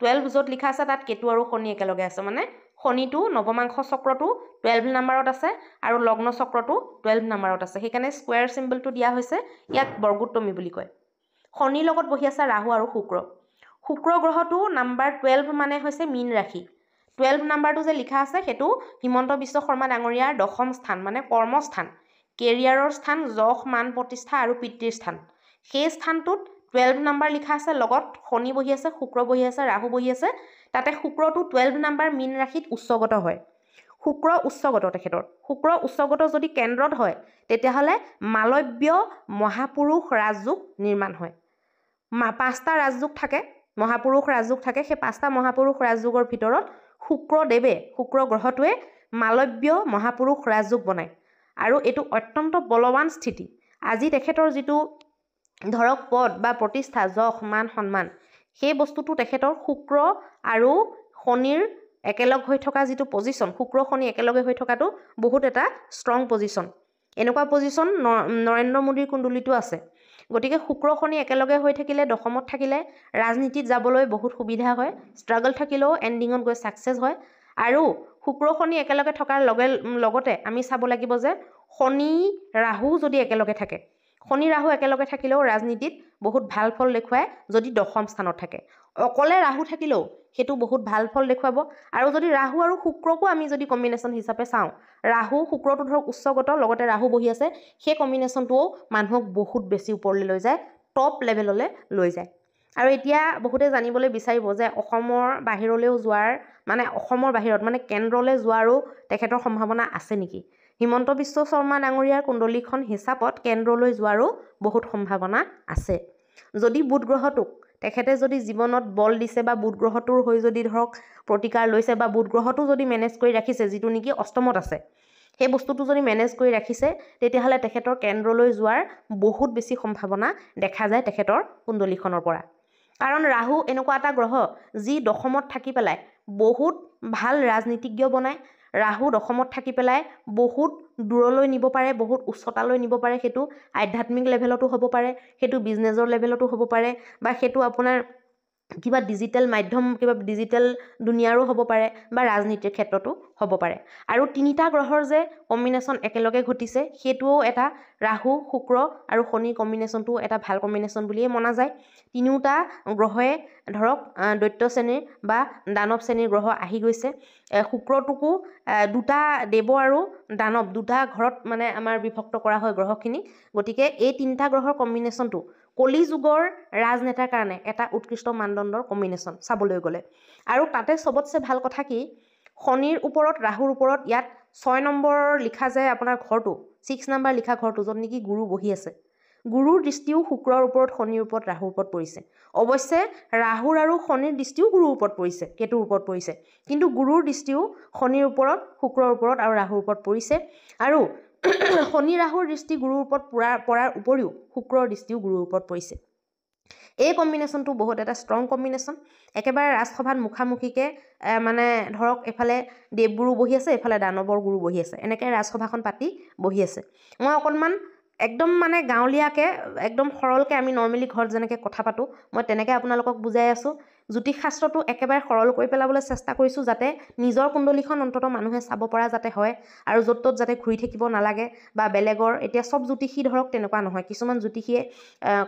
12 য'ত লিখা আছে তাত কেতু আৰু শনি একেলগে আছে মানে শনিটো নৱমাংশ চক্ৰটো 12 নম্বৰত আছে আৰু লগ্ন চক্ৰটো 12 নম্বৰত আছে সেইকাৰণে স্কুৱেৰ চিম্বলটো দিয়া হৈছে ইয়াক বৰগুত্তমী বুলি কয় শনিৰ লগত বহি আছে ৰাহু আৰু শুক্ৰ গ্ৰহটো নম্বৰ 12 মানে হৈছে মীন ৰাশি 12 নম্বৰটো যে লিখা আছে সেইটো হিমন্ত বিশ্ব শৰ্মা ডাঙৰীয়াৰ দশম স্থান মানে কৰ্মস্থান কেৰিয়াৰৰ স্থান যশ মান প্ৰতিষ্ঠা আৰু পিতৃৰ স্থান সেই স্থানটোত 12 নম্বৰ লিখা আছে লগত শনি বহি আছে শুক্ৰ বহি আছে ৰাহু বহি আছে তাতে শুক্ৰটো 12 নম্বৰ মীন ৰাশিত উচ্চগত হয় শুক্ৰ উচ্চগত তেখেতৰ শুক্ৰ উচ্চগত যদি কেন্দ্ৰত হয় তেতিয়াহ'লে মালব্য মহাপুৰুষ ৰাজযোগ নিৰ্মাণ হয় 5টা ৰাজযোগ থাকে মহাপুৰুষ ৰাজযোগ থাকে সেই 5টা মহাপুৰুষ ৰাজযোগৰ ভিতৰত শুক্ৰ গ্ৰহটোৱে মালব্য মহাপুৰুষ ৰাজযোগ বনায় আৰু এইটো অত্যন্ত বলৱান স্থিতি আজি তেখেতৰ যিটো ধৰক পদ বা প্ৰতিষ্ঠা যশ মান সন্মান সেই বস্তুটো তেখেতৰ শুক্ৰ আৰু শনিৰ একেলগ হৈ থকা যিটো পজিশ্যন শুক্ৰ শনি একেলগে হৈ থকাটো বহুত এটা ষ্ট্ৰং পজিশ্যন এনেকুৱা পজিশ্যন নৰেন্দ্ৰ মোদীৰ কুণ্ডলীটো আছে গতিকে শুক্ৰ শনি একেলগে হৈ থাকিলে দশমত থাকিলে ৰাজনীতিত যাবলৈ বহুত সুবিধা হয় ষ্ট্ৰাগল থাকিলেও এণ্ডিঙত গৈ ছাকচেছ হয় আৰু শুক্ৰ শনি একেলগে থকাৰ লগতে আমি চাব লাগিব যে শনি ৰাহু যদি একেলগে থাকে শনি ৰাহু একেলগে থাকিলেও ৰাজনীতিত বহুত ভাল ফল দেখুৱায় যদি দশম স্থানত থাকে অকলে ৰাহু থাকিলেও সেইটো বহুত ভাল ফল দেখুৱাব আৰু যদি ৰাহু আৰু শুক্ৰকো আমি যদি কম্বিনেশ্যন হিচাপে চাওঁ ৰাহু শুক্ৰটো ধৰক উচ্চগত লগতে ৰাহু বহি আছে সেই কম্বিনেশ্যনটোও মানুহক বহুত বেছি ওপৰলৈ লৈ যায় টপ লেভেললৈ লৈ যায় আৰু এতিয়া বহুতে জানিবলৈ বিচাৰিব যে অসমৰ বাহিৰলৈও যোৱাৰ মানে অসমৰ বাহিৰত মানে কেন্দ্ৰলৈ যোৱাৰো তেখেতৰ সম্ভাৱনা আছে নেকি হিমন্ত বিশ্ব শৰ্মা ডাঙৰীয়াৰ কুণ্ডলীখন হিচাপত কেন্দ্ৰলৈ যোৱাৰো বহুত সম্ভাৱনা আছে যদি বুধ গ্ৰহটোক তেখেতে যদি জীৱনত বল দিছে বা বুধ গ্ৰহটোৰ হৈ যদি ধৰক প্ৰতিকাৰ লৈছে বা বুধ গ্ৰহটো যদি মেনেজ কৰি ৰাখিছে যিটো নেকি অষ্টমত আছে সেই বস্তুটো যদি মেনেজ কৰি ৰাখিছে তেতিয়াহ'লে তেখেতৰ কেন্দ্ৰলৈ যোৱাৰ বহুত বেছি সম্ভাৱনা দেখা যায় তেখেতৰ কুণ্ডলীখনৰ পৰা কাৰণ ৰাহু এনেকুৱা এটা গ্ৰহ যি দশমত থাকি পেলাই বহুত ভাল ৰাজনীতিজ্ঞ বনায় ৰাহু দশমত থাকি পেলাই বহুত দূৰলৈ নিব পাৰে বহুত উচ্চতালৈ নিব পাৰে সেইটো আধ্যাত্মিক লেভেলতো হ'ব পাৰে সেইটো বিজনেছৰ লেভেলতো হ'ব পাৰে বা সেইটো আপোনাৰ কিবা ডিজিটেল মাধ্যম কিবা ডিজিটেল দুনিয়াৰো হ'ব পাৰে বা ৰাজনীতিৰ ক্ষেত্ৰতো হ'ব পাৰে আৰু তিনিটা গ্ৰহৰ যে কম্বিনেশ্যন একেলগে ঘটিছে সেইটোও এটা ৰাহু শুক্ৰ আৰু শনি কম্বিনেশ্যনটো এটা ভাল কম্বিনেশ্যন বুলিয়ে মনা যায় তিনিওটা গ্ৰহে ধৰক দৈত্য শ্ৰেণীৰ বা দানৱ শ্ৰেণীৰ গ্ৰহ আহি গৈছে শুক্ৰটোকো দুটা দেৱ আৰু দানৱ দুটা ঘৰত মানে আমাৰ বিভক্ত কৰা হয় গ্ৰহখিনি গতিকে এই তিনিটা গ্ৰহৰ কম্বিনেশ্যনটো কলি যুগৰ ৰাজনেতাৰ কাৰণে এটা উৎকৃষ্ট মানদণ্ডৰ কম্বিনেশ্যন চাবলৈ গ'লে আৰু তাতে চবতছে ভাল কথা কি শনিৰ ওপৰত ৰাহুৰ ওপৰত ইয়াত 6 নম্বৰ লিখা যায় আপোনাৰ ঘৰটো 6 নম্বৰ লিখা ঘৰটো য'ত নেকি গুৰু বহি আছে গুৰুৰ দৃষ্টিও শুক্ৰৰ ওপৰত শনিৰ ওপৰত ৰাহুৰ ওপৰত পৰিছে অৱশ্যে ৰাহুৰ আৰু শনিৰ দৃষ্টিও গুৰুৰ ওপৰত পৰিছে কেতুৰ ওপৰত পৰিছে কিন্তু গুৰুৰ দৃষ্টিও শনিৰ ওপৰত শুক্ৰৰ ওপৰত আৰু ৰাহুৰ ওপৰত পৰিছে আৰু শনি ৰাহুৰ দৃষ্টি গুৰুৰ ওপৰত পৰাৰ উপৰিও শুক্ৰৰ দৃষ্টিও গুৰুৰ ওপৰত পৰিছে এই কম্বিনেশ্যনটো বহুত এটা ষ্ট্ৰং কম্বিনেশ্যন একেবাৰে ৰাজসভাত মুখামুখিকৈ মানে ধৰক এফালে দেৱগুৰু বহি আছে এফালে দানৱৰ গুৰু বহি আছে এনেকৈ ৰাজসভাখন পাতি বহি আছে মই অকণমান একদম মানে গাঁৱলীয়াকৈ একদম সৰলকৈ আমি নৰ্মেলি ঘৰত যেনেকৈ কথা পাতোঁ মই তেনেকৈ আপোনালোকক বুজাই আছোঁ জ্যোতিষশাস্ত্ৰটো একেবাৰে সৰল কৰি পেলাবলৈ চেষ্টা কৰিছোঁ যাতে নিজৰ কুণ্ডলীখন অন্ততঃ মানুহে চাব পৰা যাতে হয় আৰু য'ত ত'ত যাতে ঘূৰি থাকিব নালাগে বা বেলেগৰ এতিয়া চব জ্যোতিষী ধৰক তেনেকুৱা নহয় কিছুমান জ্যোতিষীয়ে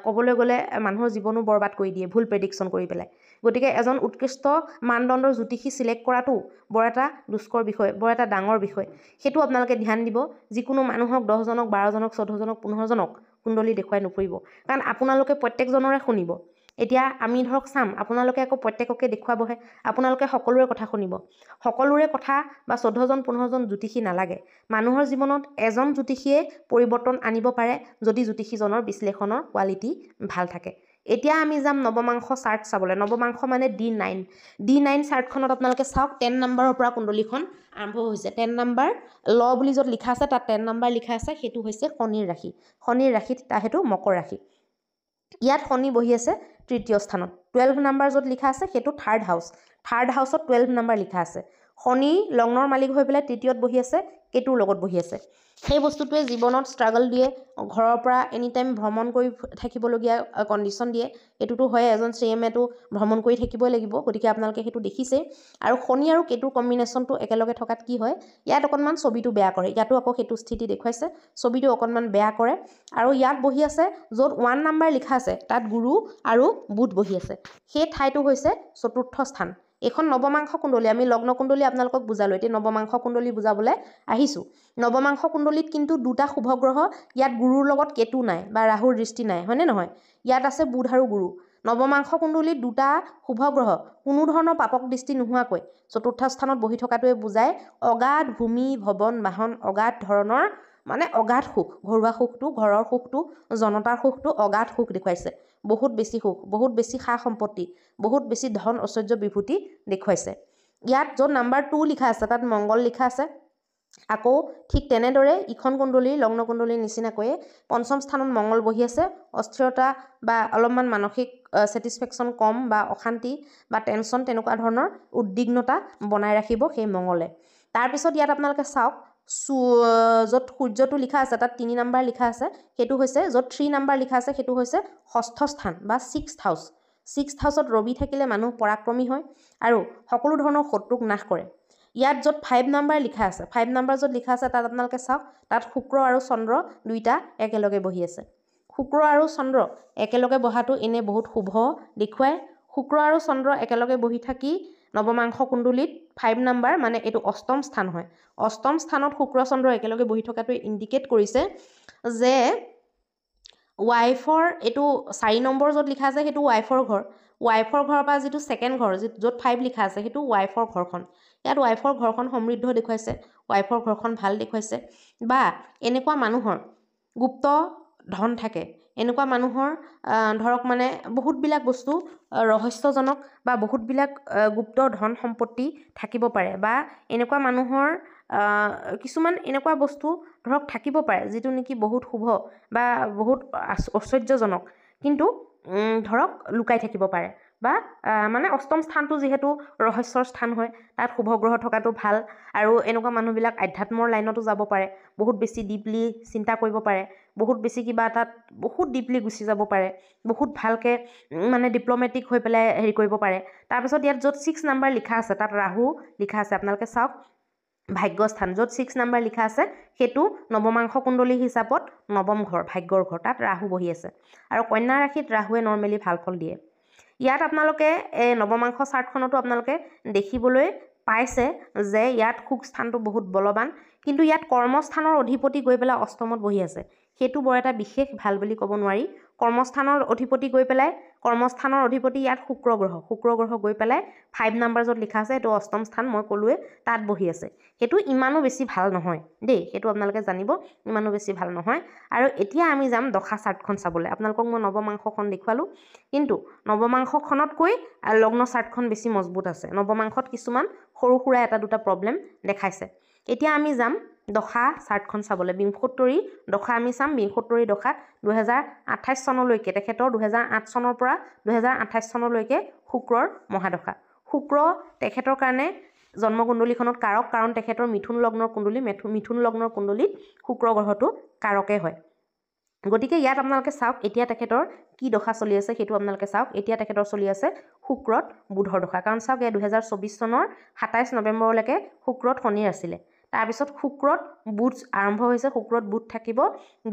ক'বলৈ গ'লে মানুহৰ জীৱনো বৰবাদ কৰি দিয়ে ভুল প্ৰেডিকশ্যন কৰি পেলাই গতিকে এজন উৎকৃষ্ট মানদণ্ডৰ জ্যোতিষী চিলেক্ট কৰাটো বৰ এটা দুষ্কৰ বিষয় বৰ এটা ডাঙৰ বিষয় সেইটো আপোনালোকে ধ্যান দিব যিকোনো মানুহক 10জনক 12জনক 14জনক 15জনক কুণ্ডলী দেখুৱাই নুফুৰিব কাৰণ আপোনালোকে প্ৰত্যেকজনৰে শুনিব এতিয়া আমি ধৰক চাম আপোনালোকে আকৌ প্ৰত্যেককে দেখুৱাবহে আপোনালোকে সকলোৰে কথা শুনিব সকলোৰে কথা বা 14জন 15জন জ্যোতিষী নালাগে মানুহৰ জীৱনত এজন জ্যোতিষীয়ে পৰিৱৰ্তন আনিব পাৰে যদি জ্যোতিষীজনৰ বিশ্লেষণৰ কোৱালিটি ভাল থাকে এতিয়া আমি যাম নৱমাংশ চাৰ্ট চাবলৈ নৱমাংশ মানে D9 চাৰ্টখনত আপোনালোকে চাওক 10 নম্বৰৰ পৰা কুণ্ডলীখন আৰম্ভ হৈছে 10 নম্বৰ ল বুলি য'ত লিখা আছে তাত 10 নম্বৰ লিখা আছে সেইটো হৈছে শনিৰ ৰাশিত সেইটো মকৰ ৰাশি ইয়াত শনি বহি আছে তৃতীয় স্থানত 12 নম্বৰ য'ত লিখা আছে সেইটো থাৰ্ড হাউচত 12 নম্বৰ লিখা আছে শনি লগ্নৰ মালিক হৈ পেলাই তৃতীয়ত বহি আছে কেতুৰ লগত বহি আছে সেই বস্তুটোৱে জীৱনত ষ্ট্ৰাগল দিয়ে ঘৰৰ পৰা এনি টাইম ভ্ৰমণ কৰি থাকিবলগীয়া কণ্ডিশ্যন দিয়ে এইটোতো হয় এজন CMAটো ভ্ৰমণ কৰি থাকিবই লাগিব গতিকে আপোনালোকে সেইটো দেখিছে আৰু শনি আৰু কেতুৰ কম্বিনেশ্যনটো একেলগে থকাত কি হয় ইয়াত অকণমান ছবিটো বেয়া কৰে ইয়াতো আকৌ সেইটো স্থিতি দেখুৱাইছে ছবিটো অকণমান বেয়া কৰে আৰু ইয়াত বহি আছে য'ত 1 নম্বৰ লিখা আছে তাত গুৰু আৰু বুধ বহি আছে সেই ঠাইটো হৈছে চতুৰ্থ স্থান এখন নৱমাংশ কুণ্ডলী আমি লগ্ন কুণ্ডলী আপোনালোকক বুজালো এতিয়া নৱমাংশ কুণ্ডলী বুজাবলৈ আহিছোঁ নৱমাংশ কুণ্ডলীত কিন্তু দুটা শুভ গ্ৰহ ইয়াত গুৰুৰ লগত কেতু নাই বা ৰাহুৰ দৃষ্টি নাই হয়নে নহয় ইয়াত আছে বুধ আৰু গুৰু নৱমাংশ কুণ্ডলীত দুটা শুভ গ্ৰহ কোনো ধৰণৰ পাপক দৃষ্টি নোহোৱাকৈ চতুৰ্থ স্থানত বহি থকাটোৱে বুজায় অগাধ ভূমি ভৱন বাহন অগাধ ধৰণৰ মানে অগাধ সুখ ঘৰুৱা সুখটো ঘৰৰ সুখটো জনতাৰ সুখটো অগাধ সুখ দেখুৱাইছে বহুত বেছি সুখ বহুত বেছি সা সম্পত্তি বহুত বেছি ধন ঐশ্বৰ্য বিভূতি দেখুৱাইছে ইয়াত য'ত নম্বৰ 2 লিখা আছে তাত মংগল লিখা আছে আকৌ ঠিক তেনেদৰে ইখন কুণ্ডলীৰ লগ্ন কুণ্ডলীৰ নিচিনাকৈয়ে পঞ্চম স্থানত মংগল বহি আছে অস্থিৰতা বা অলপমান মানসিক ছেটিছফেকশ্যন কম বা অশান্তি বা টেনশ্যন তেনেকুৱা ধৰণৰ উদ্বিগ্নতা বনাই ৰাখিব সেই মংগলে তাৰপিছত ইয়াত আপোনালোকে চাওক য'ত সূৰ্যটো লিখা আছে তাত 3 নম্বৰ লিখা আছে সেইটো হৈছে য'ত 3 নম্বৰ লিখা আছে সেইটো হৈছে ষষ্ঠ স্থান বা 6th হাউচত ৰবি থাকিলে মানুহ পৰাক্ৰমী হয় আৰু সকলো ধৰণৰ শত্ৰুক নাশ কৰে ইয়াত য'ত 5 নম্বৰ লিখা আছে 5 নম্বৰ য'ত লিখা আছে তাত আপোনালোকে চাওক তাত শুক্ৰ আৰু চন্দ্ৰ দুইটা একেলগে বহি আছে শুক্ৰ আৰু চন্দ্ৰ একেলগে বহাটো এনে বহুত শুভ দেখুৱায় শুক্ৰ আৰু চন্দ্ৰ একেলগে বহি থাকি নৱমাংশ কুণ্ডলীত 5 নম্বৰ মানে এইটো অষ্টম স্থান হয় অষ্টম স্থানত শুক্ৰ চন্দ্ৰ একেলগে বহি থকাটোৱে ইণ্ডিকেট কৰিছে যে ৱাইফৰ এইটো 4 নম্বৰ য'ত লিখা আছে সেইটো ৱাইফৰ ঘৰৰ পৰা যিটো ছেকেণ্ড ঘৰ য'ত 5 লিখা আছে সেইটো ৱাইফৰ ঘৰখন ইয়াত ৱাইফৰ ঘৰখন সমৃদ্ধ দেখুৱাইছে ৱাইফৰ ঘৰখন ভাল দেখুৱাইছে বা এনেকুৱা মানুহৰ গুপ্ত ধন থাকে এনেকুৱা মানুহৰ ধৰক মানে বহুতবিলাক বস্তু ৰহস্যজনক বা বহুতবিলাক গুপ্ত ধন সম্পত্তি থাকিব পাৰে বা এনেকুৱা মানুহৰ কিছুমান এনেকুৱা বস্তু ধৰক থাকিব পাৰে যিটো নেকি বহুত শুভ বা বহুত ঐশ্বৰ্যজনক কিন্তু ধৰক লুকাই থাকিব পাৰে বা মানে অষ্টম স্থানটো যিহেতু ৰহস্যৰ স্থান হয় তাত শুভ গ্ৰহ থকাটো ভাল আৰু এনেকুৱা মানুহবিলাক আধ্যাত্মৰ লাইনতো যাব পাৰে বহুত বেছি ডিপলি চিন্তা কৰিব পাৰে বহুত বেছি কিবা তাত বহুত ডিপলি গুচি যাব পাৰে বহুত ভালকৈ মানে ডিপ্ল'মেটিক হৈ পেলাই হেৰি কৰিব পাৰে তাৰপিছত ইয়াত য'ত 6 নম্বৰ লিখা আছে তাত ৰাহু লিখা আছে আপোনালোকে চাওক ভাগ্যস্থান য'ত 6 নম্বৰ লিখা আছে সেইটো নৱমাংশ কুণ্ডলী হিচাপত নৱম ঘৰ ভাগ্যৰ ঘৰ তাত ৰাহু বহি আছে আৰু কন্যা ৰাশিত ৰাহুৱে নৰ্মেলি ভাল ফল দিয়ে ইয়াত আপোনালোকে এই নৱমাংশ চাৰ্টখনতো আপোনালোকে দেখিবলৈ পাইছে যে ইয়াত সুখ স্থানটো বহুত বলৱান কিন্তু ইয়াত কৰ্মস্থানৰ অধিপতি গৈ পেলাই অষ্টমত বহি আছে সেইটো বৰ এটা বিশেষ ভাল বুলি ক'ব নোৱাৰি কৰ্মস্থানৰ অধিপতি গৈ পেলাই কৰ্মস্থানৰ অধিপতি ইয়াত শুক্ৰ গ্ৰহ গৈ পেলাই 5 নম্বৰ য'ত লিখা আছে এইটো অষ্টম স্থান মই ক'লোৱে তাত বহি আছে সেইটো ইমানো বেছি ভাল নহয় দেই সেইটো আপোনালোকে জানিব ইমানো বেছি ভাল নহয় আৰু এতিয়া আমি যাম দশা চাৰ্টখন চাবলৈ আপোনালোকক মই নৱমাংশখন দেখুৱালোঁ কিন্তু নৱমাংশখনতকৈ লগ্ন চাৰ্টখন বেছি মজবুত আছে নৱমাংশত কিছুমান সৰু সুৰা এটা দুটা প্ৰব্লেম দেখাইছে এতিয়া আমি যাম দশা চাৰ্টখন চাবলৈ 72 দশা আমি চাম 72 দশাত 2028 চনলৈকে তেখেতৰ 2008 চনৰ পৰা 2028 চনলৈকে শুক্ৰৰ মহাদশা শুক্ৰ তেখেতৰ কাৰণে জন্মকুণ্ডলীখনত কাৰক কাৰণ তেখেতৰ মিথুন লগ্নৰ কুণ্ডলী মিথুন লগ্নৰ কুণ্ডলীত শুক্ৰ গ্ৰহটো কাৰকে হয় গতিকে ইয়াত আপোনালোকে চাওক এতিয়া তেখেতৰ কি দশা চলি আছে সেইটো আপোনালোকে চাওক এতিয়া তেখেতৰ চলি আছে শুক্ৰত বুধৰ দশা কাৰণ চাওক 2024 চনৰ 27 নৱেম্বৰলৈকে শুক্ৰত শনি আছিলে তাৰপিছত শুক্ৰত বুধ আৰম্ভ হৈছে শুক্ৰত বুধ থাকিব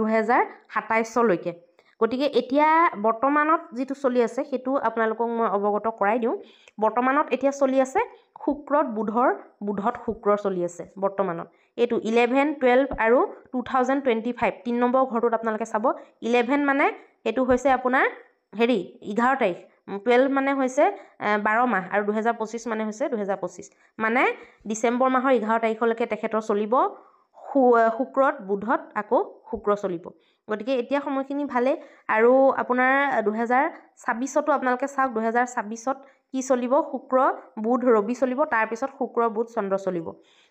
2027লৈকে গতিকে এতিয়া বৰ্তমানত যেটো চলি আছে সেইটো আপোনালোকক মই অৱগত কৰাই দিওঁ বৰ্তমানত এতিয়া চলি আছে শুক্ৰত বুধত শুক্ৰ চলি আছে বৰ্তমানত এটো 11 12 আৰু 2025 3 নম্বৰ ঘৰটোত আপোনালোকে চাব 11 মানে এটো হৈছে আপোনাৰ 11 তাৰিখ 12 মানে হৈছে 12 মাহ আৰু 2025 মানে হৈছে 2025 মানে ডিসেম্বৰ মাহৰ 11 তাৰিখলৈকে তেখেতৰ চলিব শুক্ৰত বুধত আকৌ শুক্ৰ চলিব গতিকে এতিয়া সময়খিনি ভালে আৰু আপোনাৰ 2026তো আপোনালোকে চাওক 2026ত কি চলিব শুক্ৰ বুধ ৰবি চলিব তাৰ পিছত শুক্ৰ বুধ চন্দ্ৰ চলিব